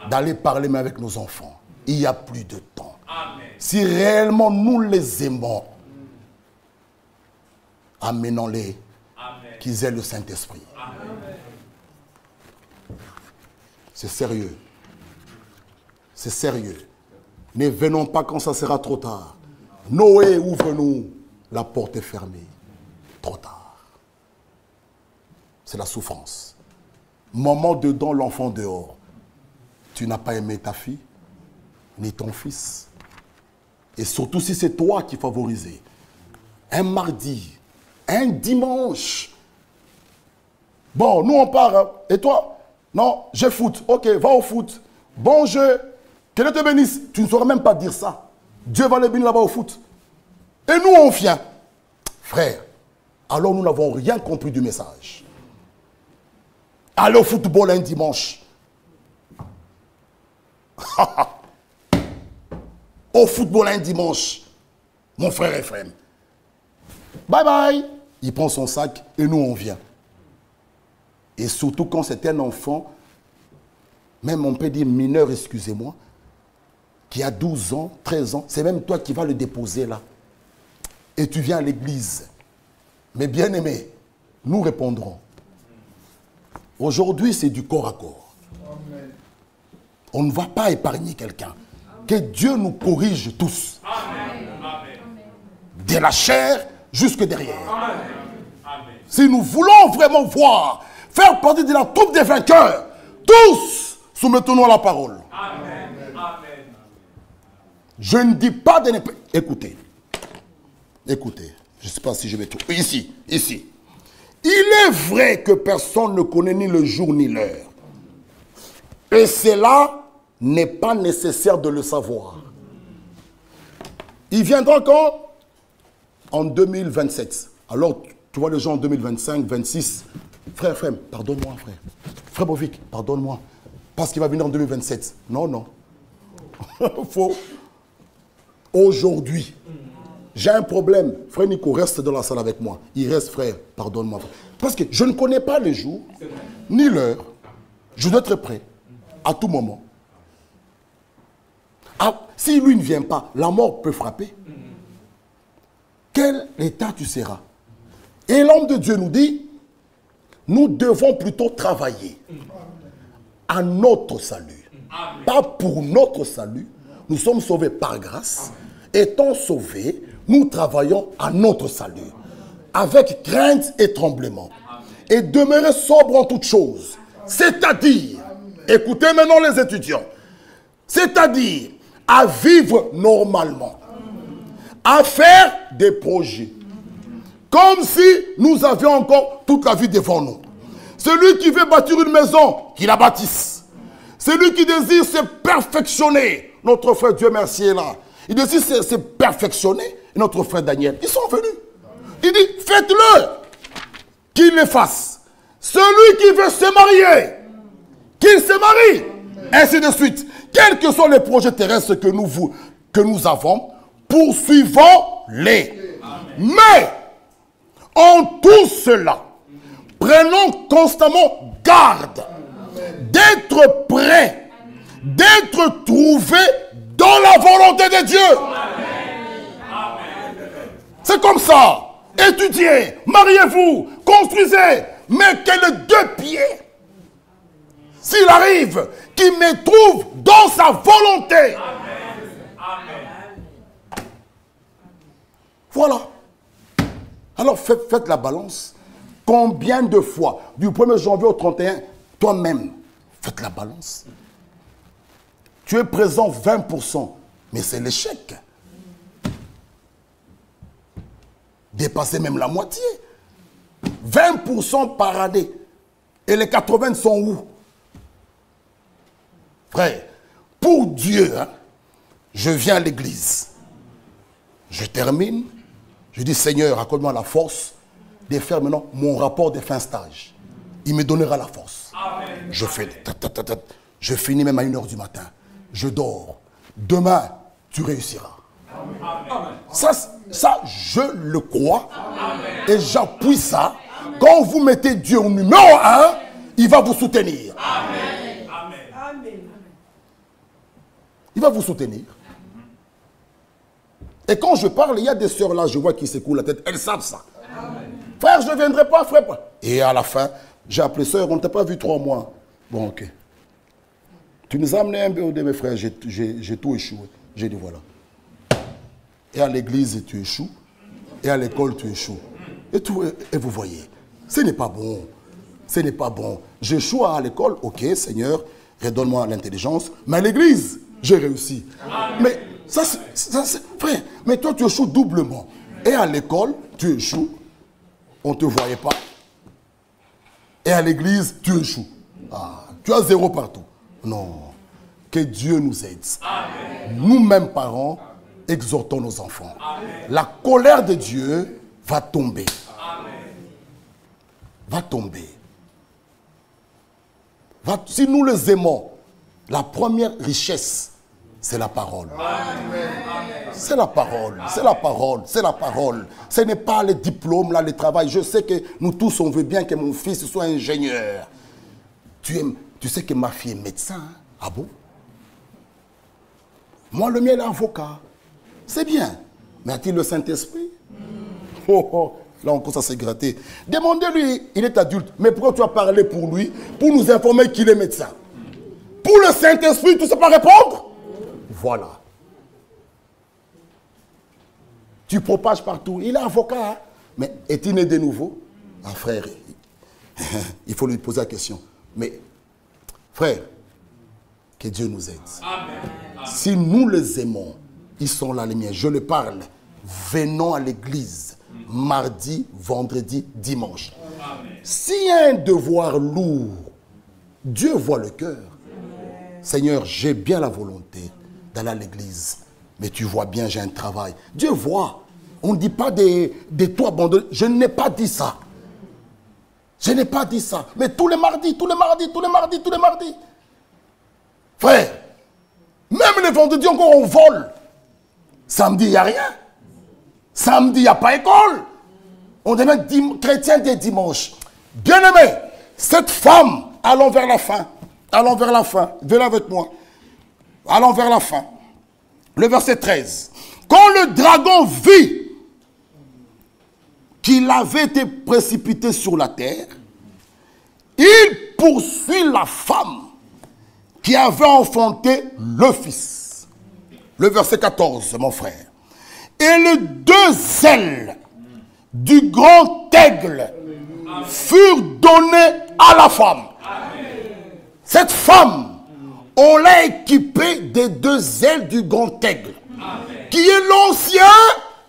d'aller parler même avec nos enfants. Il n'y a plus de temps. Amen. Si réellement nous les aimons, amenons-les qu'ils aient le Saint-Esprit. C'est sérieux. C'est sérieux. Ne venons pas quand ça sera trop tard. Noé, ouvre-nous. La porte est fermée. Trop tard. C'est la souffrance. Maman dedans, l'enfant dehors. Tu n'as pas aimé ta fille, ni ton fils. Et surtout si c'est toi qui favorisais. Un mardi, un dimanche. Bon, nous on part. Hein. Et toi? Non, j'ai foot. Ok, va au foot. Bon jeu. Que Dieu te bénisse. Tu ne saurais même pas dire ça. Dieu va les bénir là-bas au foot. Et nous on vient. Frère, alors nous n'avons rien compris du message. Aller au football un dimanche. Au football un dimanche. Mon frère Ephraim. Bye bye. Il prend son sac et nous on vient. Et surtout quand c'est un enfant, même on peut dire mineur, excusez-moi, qui a 12 ans, 13 ans, c'est même toi qui vas le déposer là. Et tu viens à l'église. Mais bien aimé, nous répondrons. Aujourd'hui, c'est du corps à corps. Amen. On ne va pas épargner quelqu'un. Que Dieu nous corrige tous. Amen. De la chair jusque derrière. Amen. Si nous voulons vraiment voir, faire partie de la troupe des vainqueurs, tous soumettons-nous à la parole. Amen. Je ne dis pas de ne pas... Écoutez. Écoutez. Je ne sais pas si je vais tout... Ici. Il est vrai que personne ne connaît ni le jour ni l'heure. Et cela n'est pas nécessaire de le savoir. Il viendra quand? En 2027. Alors, tu vois les gens en 2025, 26. Frère, pardonne-moi, frère. Frère Bovic, pardonne-moi. Parce qu'il va venir en 2027. Non. Faux. Aujourd'hui, j'ai un problème. Frère Nico, reste dans la salle avec moi. Il reste, frère, pardonne-moi. Parce que je ne connais pas le jour, ni l'heure. Je dois être prêt à tout moment. Ah, si lui ne vient pas, la mort peut frapper. Quel état tu seras? Et l'homme de Dieu nous dit, nous devons plutôt travailler à notre salut. Pas pour notre salut. Nous sommes sauvés par grâce. Étant sauvés, nous travaillons à notre salut. Avec crainte et tremblement. Et demeurer sobre en toutes choses. C'est-à-dire, écoutez maintenant les étudiants, c'est-à-dire à vivre normalement. À faire des projets. Comme si nous avions encore toute la vie devant nous. Celui qui veut bâtir une maison, qu'il la bâtisse. Celui qui désire se perfectionner. Notre frère, Dieu merci, est là. Il désire se perfectionner. Et notre frère Daniel, ils sont venus. Il dit, faites-le. Qu'il le fasse. Celui qui veut se marier, qu'il se marie. Ainsi de suite. Quels que soient les projets terrestres que nous avons, poursuivons-les. Mais, en tout cela, prenons constamment garde d'être prêts, d'être trouvés dans la volonté de Dieu. C'est comme ça. Étudiez, mariez-vous, construisez, mais que les deux pieds, s'il arrive, qu'il me trouve dans sa volonté. Voilà. Alors faites la balance. Combien de fois, du 1er janvier au 31, toi-même, faites la balance. Tu es présent 20%, mais c'est l'échec. Dépasser même la moitié. 20% par année. Et les 80 sont où? Frère, pour Dieu, hein, je viens à l'église. Je termine. Je dis, Seigneur, accorde-moi la force de faire maintenant mon rapport de fin stage. Il me donnera la force. Amen. Je fais, je finis même à 1h du matin. Je dors. Demain, tu réussiras. Amen. Ça, je le crois. Amen. Et j'appuie ça. Quand vous mettez Dieu au numéro 1, il va vous soutenir. Amen. Amen. Il va vous soutenir. Et quand je parle, il y a des sœurs là, je vois qui secouent la tête. Elles savent ça. Amen. Frère, je ne viendrai pas, frère. Et à la fin, j'ai appelé sœur, on ne t'a pas vu 3 mois. Bon, ok. Tu nous as amené un BOD, mes frères, j'ai tout échoué. J'ai dit voilà. Et à l'église, tu échoues. Et à l'école, tu échoues. Et vous voyez, ce n'est pas bon. Ce n'est pas bon. J'échoue à l'école, ok, Seigneur, redonne-moi l'intelligence. Mais à l'église, j'ai réussi. Amen. Mais ça c'est frère, mais toi tu échoues doublement. Et à l'école, tu échoues. On ne te voyait pas. Et à l'église, tu échoues. Ah, tu as 0 partout. Non. Que Dieu nous aide. Nous-mêmes, parents, exhortons nos enfants. Amen. La colère de Dieu va tomber. Amen. Va tomber. Si nous les aimons, la première richesse, c'est la parole. C'est la parole, c'est la parole, c'est la parole. Ce n'est pas les diplômes, là, le travail. Je sais que nous tous, on veut bien que mon fils soit ingénieur. Tu sais que ma fille est médecin. Hein? Ah bon? Moi, le mien est avocat. C'est bien. Mais a-t-il le Saint-Esprit? Là encore, ça s'est gratté. Demandez-lui, il est adulte. Mais pourquoi tu as parlé pour lui? Pour nous informer qu'il est médecin. Pour le Saint-Esprit, tu ne sais pas répondre? Voilà. Tu propages partout. Il est avocat. Hein? Mais est-il né de nouveau? Ah frère, il faut lui poser la question. Mais frère, que Dieu nous aide. Amen. Si nous les aimons, Ils sont là les miens. Je leur parle. Venons à l'église. Mardi, vendredi, dimanche. S'il y a un devoir lourd, Dieu voit le cœur. Seigneur, j'ai bien la volonté d'aller à l'église. Mais tu vois bien, j'ai un travail. Dieu voit. On ne dit pas des toits abandonnés. Je n'ai pas dit ça. Je n'ai pas dit ça. Mais tous les mardis. Frère, même les vendredis encore on vole. Samedi, il n'y a rien. Samedi, il n'y a pas école. On devient chrétien dès dimanche. Bien-aimé, cette femme, allons vers la fin. Allons vers la fin. Venez avec moi. Allons vers la fin. Le verset 13. Quand le dragon vit qu'il avait été précipité sur la terre, il poursuit la femme qui avait enfanté le fils. Le verset 14, mon frère. Et les deux ailes du grand aigle furent données à la femme. Cette femme, on l'a équipée des deux ailes du grand aigle, qui est l'Ancien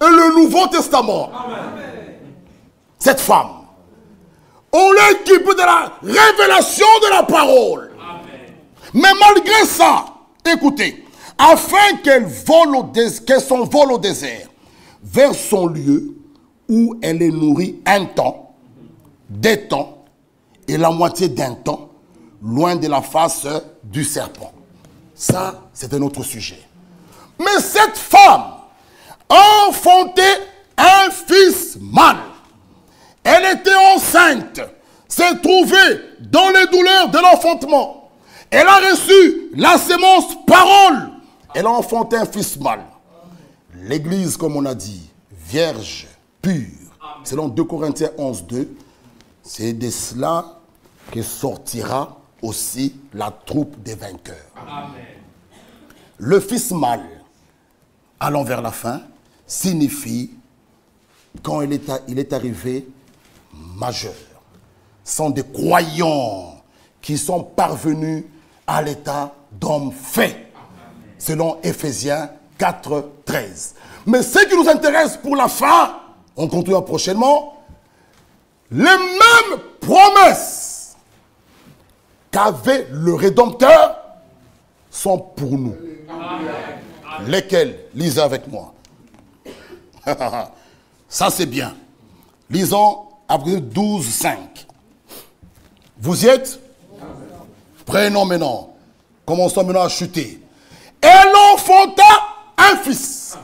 et le Nouveau Testament. Cette femme, on l'a équipée de la révélation de la parole. Mais malgré ça, écoutez, afin qu'elle s'envole au désert, vers son lieu où elle est nourrie un temps, des temps, et la moitié d'un temps, loin de la face du serpent. Ça, c'est un autre sujet. Mais cette femme a enfanté un fils mâle. Elle était enceinte, s'est trouvée dans les douleurs de l'enfantement. Elle a reçu la sémence parole. Elle a enfanté un fils mâle. L'église, comme on a dit, vierge, pure, selon 2 Corinthiens 11, 2, c'est de cela que sortira aussi la troupe des vainqueurs. Amen. Le fils mâle, allant vers la fin, signifie, quand il est arrivé, majeur. Sont des croyants qui sont parvenus à l'état d'homme fait, selon Éphésiens 4, 13. Mais ce qui nous intéresse pour la fin, on continuera prochainement, les mêmes promesses qu'avait le Rédempteur sont pour nous. Amen. Lesquelles? Lisez avec moi. Ça c'est bien. Lisons après 12, 5. Vous y êtes? Prenons maintenant. Commençons maintenant à chuter. Elle enfanta un fils.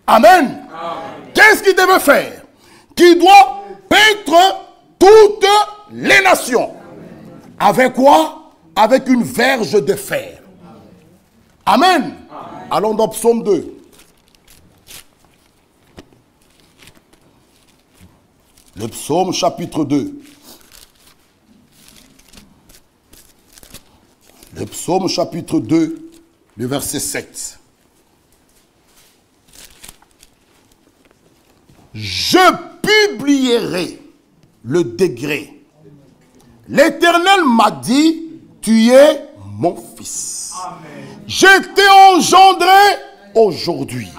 Amen. Qu'est-ce qu'il devait faire? Qui doit paître toutes les nations. Avec quoi? Avec une verge de fer. Amen. Allons dans Psaume 2. Le psaume chapitre 2. Le psaume chapitre 2, le verset 7. Je publierai le degré. L'Éternel m'a dit, tu es mon fils. Je t'ai engendré aujourd'hui.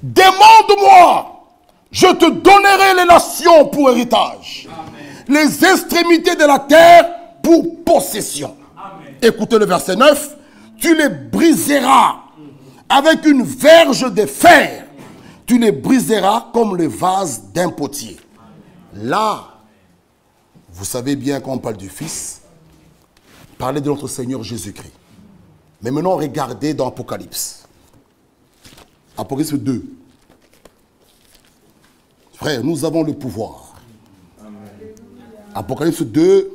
Demande-moi. Je te donnerai les nations pour héritage. Amen. Les extrémités de la terre pour possession. Amen. Écoutez le verset 9. Tu les briseras avec une verge de fer. Tu les briseras comme le vase d'un potier. Là, vous savez bien quand on parle du Fils, parler de notre Seigneur Jésus-Christ. Mais maintenant, regardez dans Apocalypse. Apocalypse 2. Frère, nous avons le pouvoir. Amen. Apocalypse 2,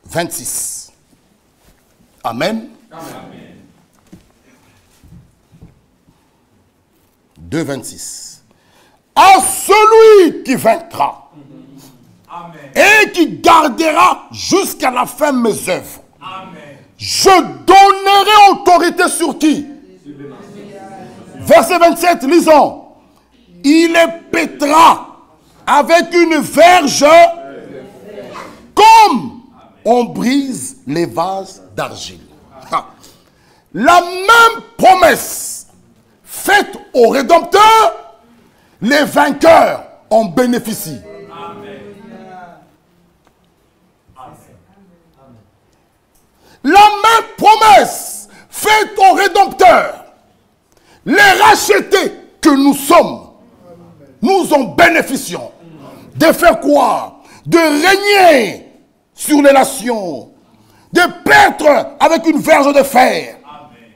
26. Amen. Amen. 2, 26. À celui qui vaincra. Amen. Et qui gardera jusqu'à la fin mes œuvres. Amen. Je donnerai autorité sur qui? Verset 27, lisons. Il les pètera avec une verge comme on brise les vases d'argile. La même promesse faite au Rédempteur, les vainqueurs en bénéficient. La même promesse faite au Rédempteur, les rachetés que nous sommes, nous en bénéficions. De faire quoi? De régner sur les nations, de paître avec une verge de fer.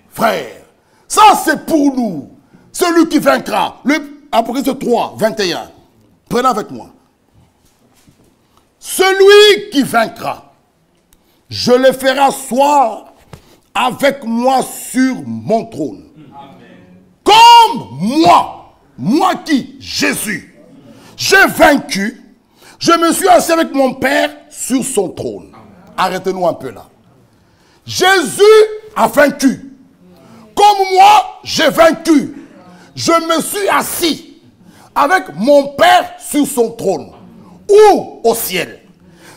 Frère, ça c'est pour nous. Celui qui vaincra. Apocalypse 3, 21. Prenez avec moi. Celui qui vaincra, je le ferai asseoir avec moi sur mon trône. Comme moi qui, Jésus, j'ai vaincu, je me suis assis avec mon Père sur son trône. Arrêtez-nous un peu là. Jésus a vaincu. Comme moi, j'ai vaincu. Je me suis assis avec mon Père sur son trône. Ou au ciel.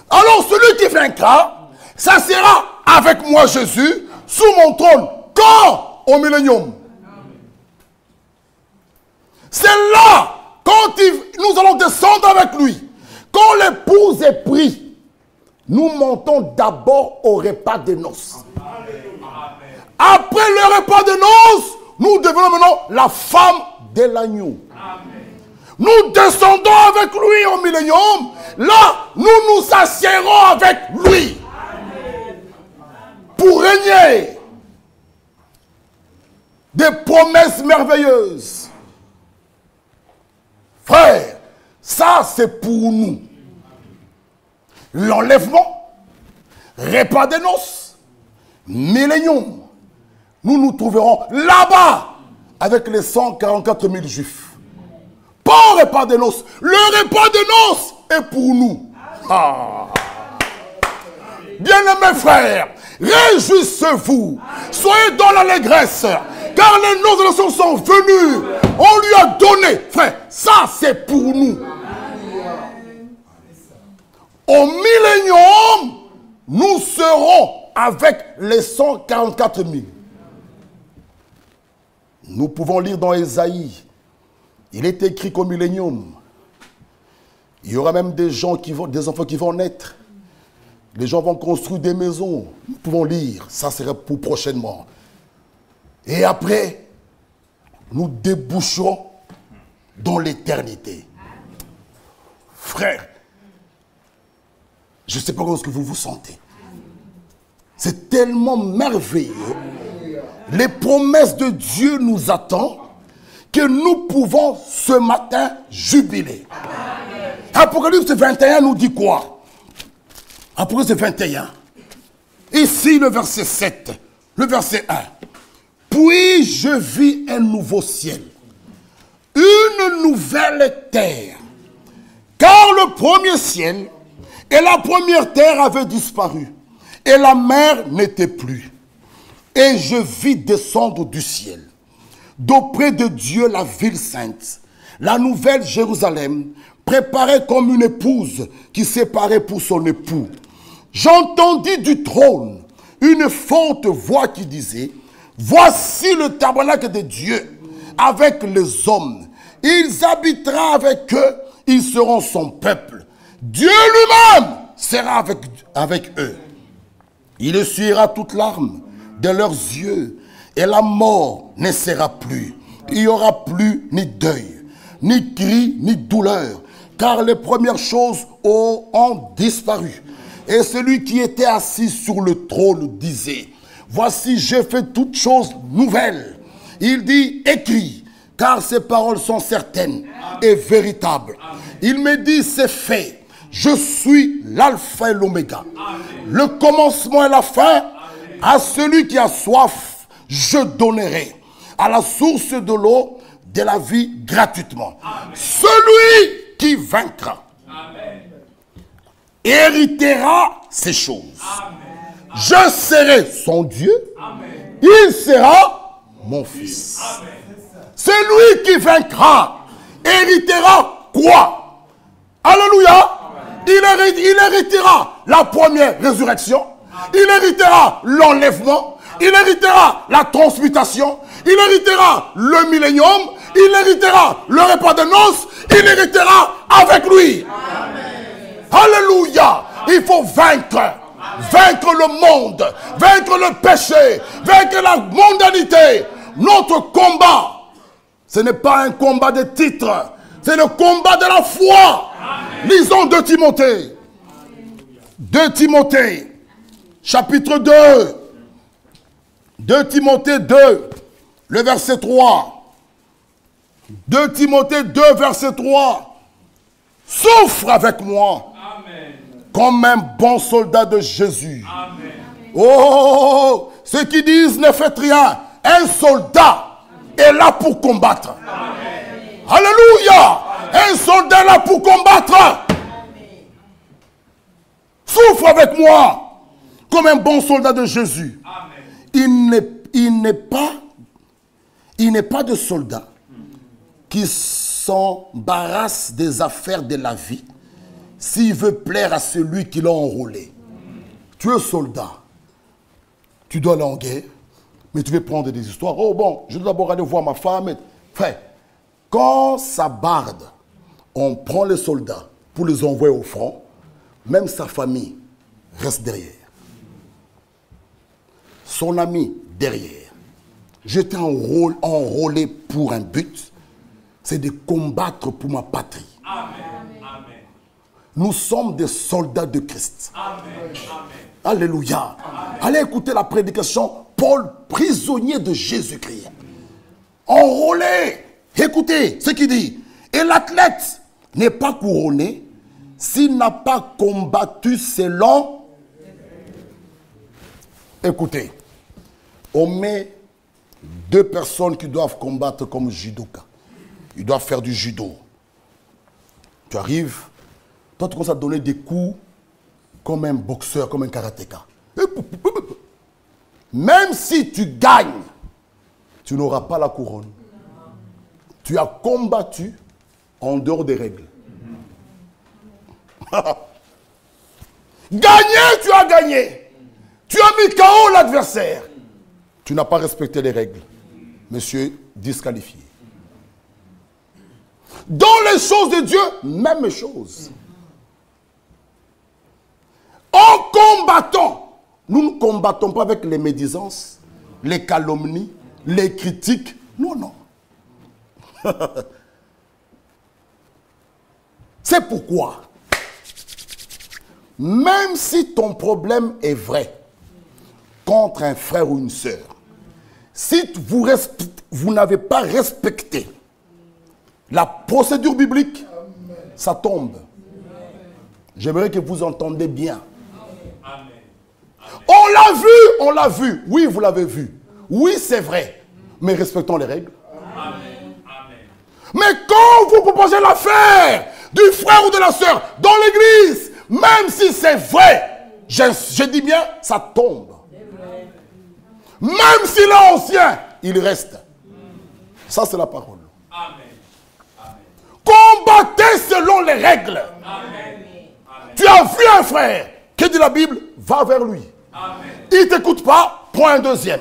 Alors celui qui vaincra, ça sera avec moi Jésus, sous mon trône. Quand? Au millénium. C'est là, quand nous allons descendre avec lui. Quand l'épouse est prise, nous montons d'abord au repas de noces. Après le repas de noces, nous devenons maintenant la femme de l'agneau. Nous descendons avec lui au millénium. Là, nous nous assiérons avec lui. Pour régner. Des promesses merveilleuses. Frère, ça c'est pour nous. L'enlèvement, repas de noces, millénium. Nous nous trouverons là-bas avec les 144 000 juifs. Pas au repas de noces. Le repas de noces est pour nous. Ah. Bien-aimés frères, réjouissez-vous. Soyez dans l'allégresse. Car les noces de sont venues. On lui a donné. Frère, ça c'est pour nous. Au millénium, nous serons avec les 144 000. Nous pouvons lire dans Ésaïe. Il est écrit qu'au millénium, il y aura même des enfants qui vont naître. Les gens vont construire des maisons. Nous pouvons lire. Ça serait pour prochainement. Et après, nous déboucherons dans l'éternité. Frère, je ne sais pas comment est-ce que vous vous sentez. C'est tellement merveilleux. Les promesses de Dieu nous attendent que nous pouvons ce matin jubiler. Apocalypse 21 nous dit quoi? Apocalypse 21. Ici le verset 7. Le verset 1. Puis je vis un nouveau ciel. Une nouvelle terre. Car le premier ciel et la première terre avaient disparu. Et la mer n'était plus. Et je vis descendre du ciel, d'auprès de Dieu la ville sainte, la nouvelle Jérusalem, préparée comme une épouse qui s'est parée pour son époux. J'entendis du trône une forte voix qui disait, voici le tabernacle de Dieu avec les hommes. Il habitera avec eux, ils seront son peuple. Dieu lui-même sera avec eux. Il essuiera toute larme de leurs yeux, et la mort ne sera plus. Il n'y aura plus ni deuil, ni cri, ni douleur, car les premières choses ont disparu. Et celui qui était assis sur le trône disait, voici j'ai fait toutes choses nouvelles. Il dit, écris, car ces paroles sont certaines et véritables. Il me dit, c'est fait. Je suis l'alpha et l'oméga, le commencement et la fin. À celui qui a soif, je donnerai à la source de l'eau de la vie gratuitement. Amen. Celui qui vaincra héritera ces choses. Amen. Je serai son Dieu. Amen. Il sera mon fils. Amen. Celui qui vaincra héritera quoi? Alléluia. Il héritera la première résurrection. Il héritera l'enlèvement, il héritera la transmutation, il héritera le millénium, il héritera le repas de noces, il héritera avec lui. Alléluia. Il faut vaincre. Vaincre le monde, vaincre le péché, vaincre la mondanité. Notre combat, ce n'est pas un combat de titre, c'est le combat de la foi. Lisons 2 Timothée. 2 Timothée, chapitre 2. 2 Timothée 2, le verset 3. 2 Timothée 2, verset 3. Souffre avec moi. Comme un bon soldat de Jésus. Amen. Oh, ceux qui disent ne faites rien. Un soldat est là pour combattre. Amen. Alléluia. Amen. Un soldat est là pour combattre. Amen. Souffre avec moi comme un bon soldat de Jésus. Amen. Il n'est pas de soldat qui s'embarrasse des affaires de la vie s'il veut plaire à celui qui l'a enrôlé. Tu es soldat. Tu dois aller en guerre, mais tu veux prendre des histoires. Oh bon, je dois d'abord aller voir ma femme. Frère, quand ça barde, on prend les soldats pour les envoyer au front, même sa famille reste derrière. Son ami derrière. J'étais enrôlé pour un but, c'est de combattre pour ma patrie. Amen. Nous sommes des soldats de Christ. Amen. Alléluia. Amen. Allez écouter la prédication. Paul, prisonnier de Jésus-Christ. Enrôlé. Écoutez ce qu'il dit. Et l'athlète n'est pas couronné s'il n'a pas combattu selon. Écoutez. On met 2 personnes qui doivent combattre comme judoka. Ils doivent faire du judo. Tu arrives. Toi, tu commences à donner des coups comme un boxeur, comme un karatéka. Même si tu gagnes, tu n'auras pas la couronne. Tu as combattu en dehors des règles. Gagner, tu as gagné. Tu as mis KO l'adversaire. Tu n'as pas respecté les règles. Monsieur, disqualifié. Dans les choses de Dieu, même chose. En combattant, nous ne combattons pas avec les médisances, les calomnies, les critiques. Non, non. C'est pourquoi, même si ton problème est vrai contre un frère ou une sœur, si vous n'avez pas respecté la procédure biblique, ça tombe. J'aimerais que vous entendez bien. On l'a vu. Oui, vous l'avez vu. Oui, c'est vrai. Mais respectons les règles. Amen. Mais quand vous proposez l'affaire du frère ou de la sœur dans l'église, même si c'est vrai, je dis bien, ça tombe. Même s'il est ancien, il reste. Ça, c'est la parole. Amen. Combattez selon les règles. Amen. Tu as vu un frère, que dit la Bible? Va vers lui. Amen. Il ne t'écoute pas, prends un deuxième.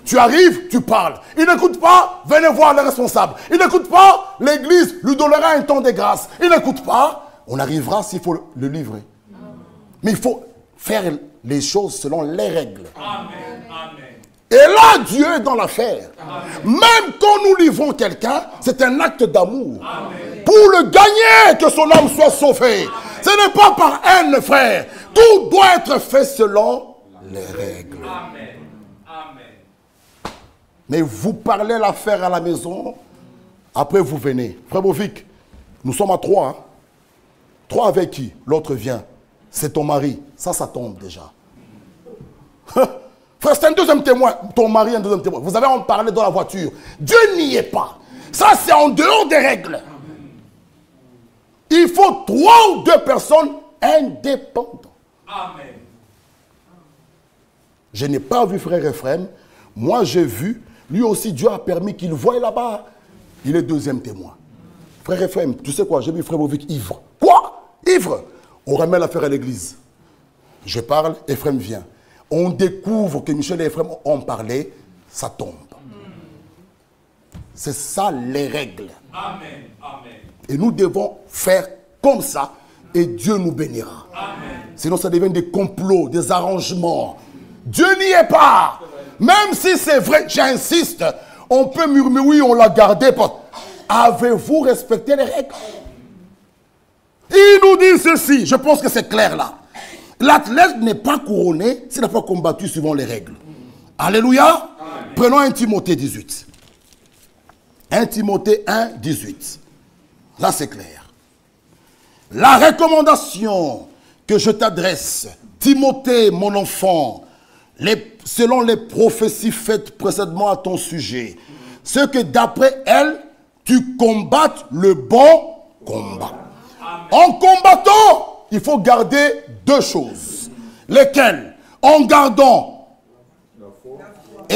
Tu arrives, tu parles. Il n'écoute pas, venez voir le responsable. Il n'écoute pas, l'église lui donnera un temps de grâce. Il n'écoute pas, on arrivera s'il faut le livrer. Amen. Mais il faut faire les choses selon les règles. Amen. Et là, Dieu est dans l'affaire. Même quand nous livrons quelqu'un, c'est un acte d'amour. Pour le gagner, que son âme soit sauvée. Amen. Ce n'est pas par haine, frère. Tout doit être fait selon les règles. Amen. Mais vous parlez l'affaire à la maison, après vous venez. Frère Bovic, nous sommes à 3. Hein? 3 avec qui? L'autre vient. C'est ton mari. Ça tombe déjà. Frère, c'est un deuxième témoin. Ton mari est un deuxième témoin. Vous avez en parlé dans la voiture. Dieu n'y est pas. Ça, c'est en dehors des règles. Il faut 3 ou 2 personnes indépendantes. Amen. Je n'ai pas vu frère Ephraim. Moi, j'ai vu. Lui aussi, Dieu a permis qu'il voie là-bas. Il est deuxième témoin. Frère Ephraim, tu sais quoi? J'ai vu frère Bovic ivre. Quoi? Ivre? On ramène l'affaire à l'église. Je parle, Ephraim vient. On découvre que Michel et Ephraim ont parlé, ça tombe. C'est ça les règles. Amen. Amen. Et nous devons faire comme ça et Dieu nous bénira. Amen. Sinon ça devient des complots, des arrangements. Dieu n'y est pas. Même si c'est vrai, j'insiste, on peut murmurer, oui, on l'a gardé. Avez-vous respecté les règles? Il nous dit ceci, je pense que c'est clair là. L'athlète n'est pas couronné s'il n'a pas combattu suivant les règles. Alléluia. Amen. Prenons 1 Timothée 18. 1 Timothée 1, 18. Là c'est clair. La recommandation que je t'adresse, Timothée, mon enfant, selon les prophéties faites précédemment à ton sujet, c'est que d'après elles, tu combattes le bon combat. Amen. En combattant, il faut garder 2 choses. Lesquelles? En gardant et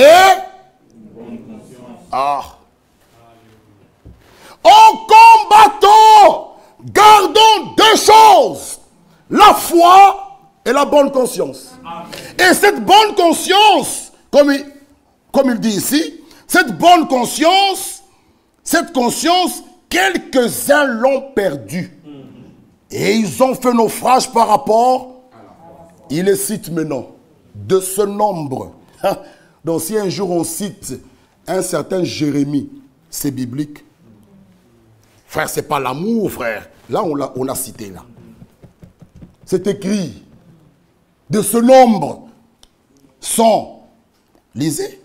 en combattant, gardons 2 choses. La foi et la bonne conscience. Amen. Et cette bonne conscience, comme il dit ici, cette bonne conscience, quelques-uns l'ont perdue. Et ils ont fait naufrage par rapport, il les cite maintenant, de ce nombre. Donc si un jour on cite un certain Jérémie, c'est biblique. Frère, c'est pas l'amour, frère. Là, on l'a cité, là. C'est écrit. De ce nombre sont, lisez.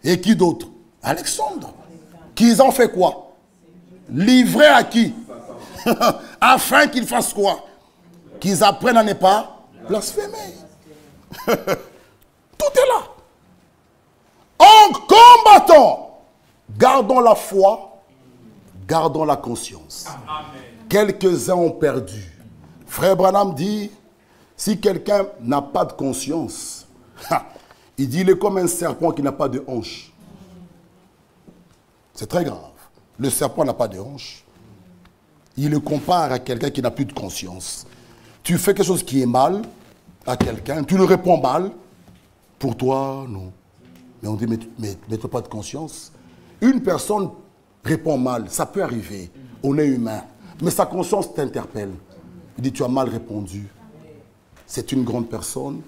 Et qui d'autre? Alexandre. Qu'ils ont fait quoi? Livré à qui? Afin qu'ils fassent quoi? Qu'ils apprennent à ne pas blasphémer. Tout est là. En combattant, gardons la foi, gardons la conscience. Quelques-uns ont perdu. Frère Branham dit, si quelqu'un n'a pas de conscience, il dit il est comme un serpent qui n'a pas de hanche. C'est très grave. Le serpent n'a pas de hanche. Il le compare à quelqu'un qui n'a plus de conscience. Tu fais quelque chose qui est mal à quelqu'un, tu le réponds mal. Pour toi, non. Mais on dit, mais tu n'as pas de conscience. Une personne répond mal, ça peut arriver. On est humain. Mais sa conscience t'interpelle. Il dit, tu as mal répondu. C'est une grande personne.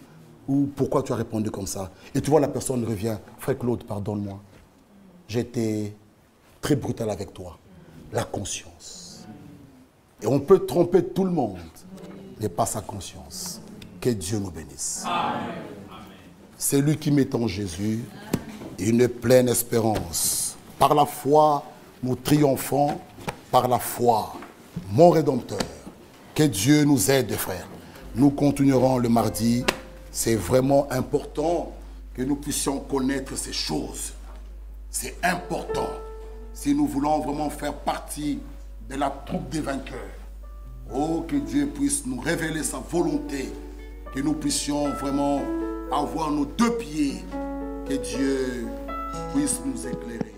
Ou pourquoi tu as répondu comme ça? Et tu vois, la personne revient. Frère Claude, pardonne-moi. J'étais très brutal avec toi. La conscience. Et on peut tromper tout le monde, mais pas sa conscience. Que Dieu nous bénisse. Amen. C'est lui qui met en Jésus une pleine espérance. Par la foi, nous triomphons. Par la foi, mon Rédempteur. Que Dieu nous aide, frères. Nous continuerons le mardi. C'est vraiment important que nous puissions connaître ces choses. C'est important. Si nous voulons vraiment faire partie de la troupe des vainqueurs. Oh, que Dieu puisse nous révéler sa volonté. Que nous puissions vraiment avoir nos 2 pieds. Que Dieu puisse nous éclairer.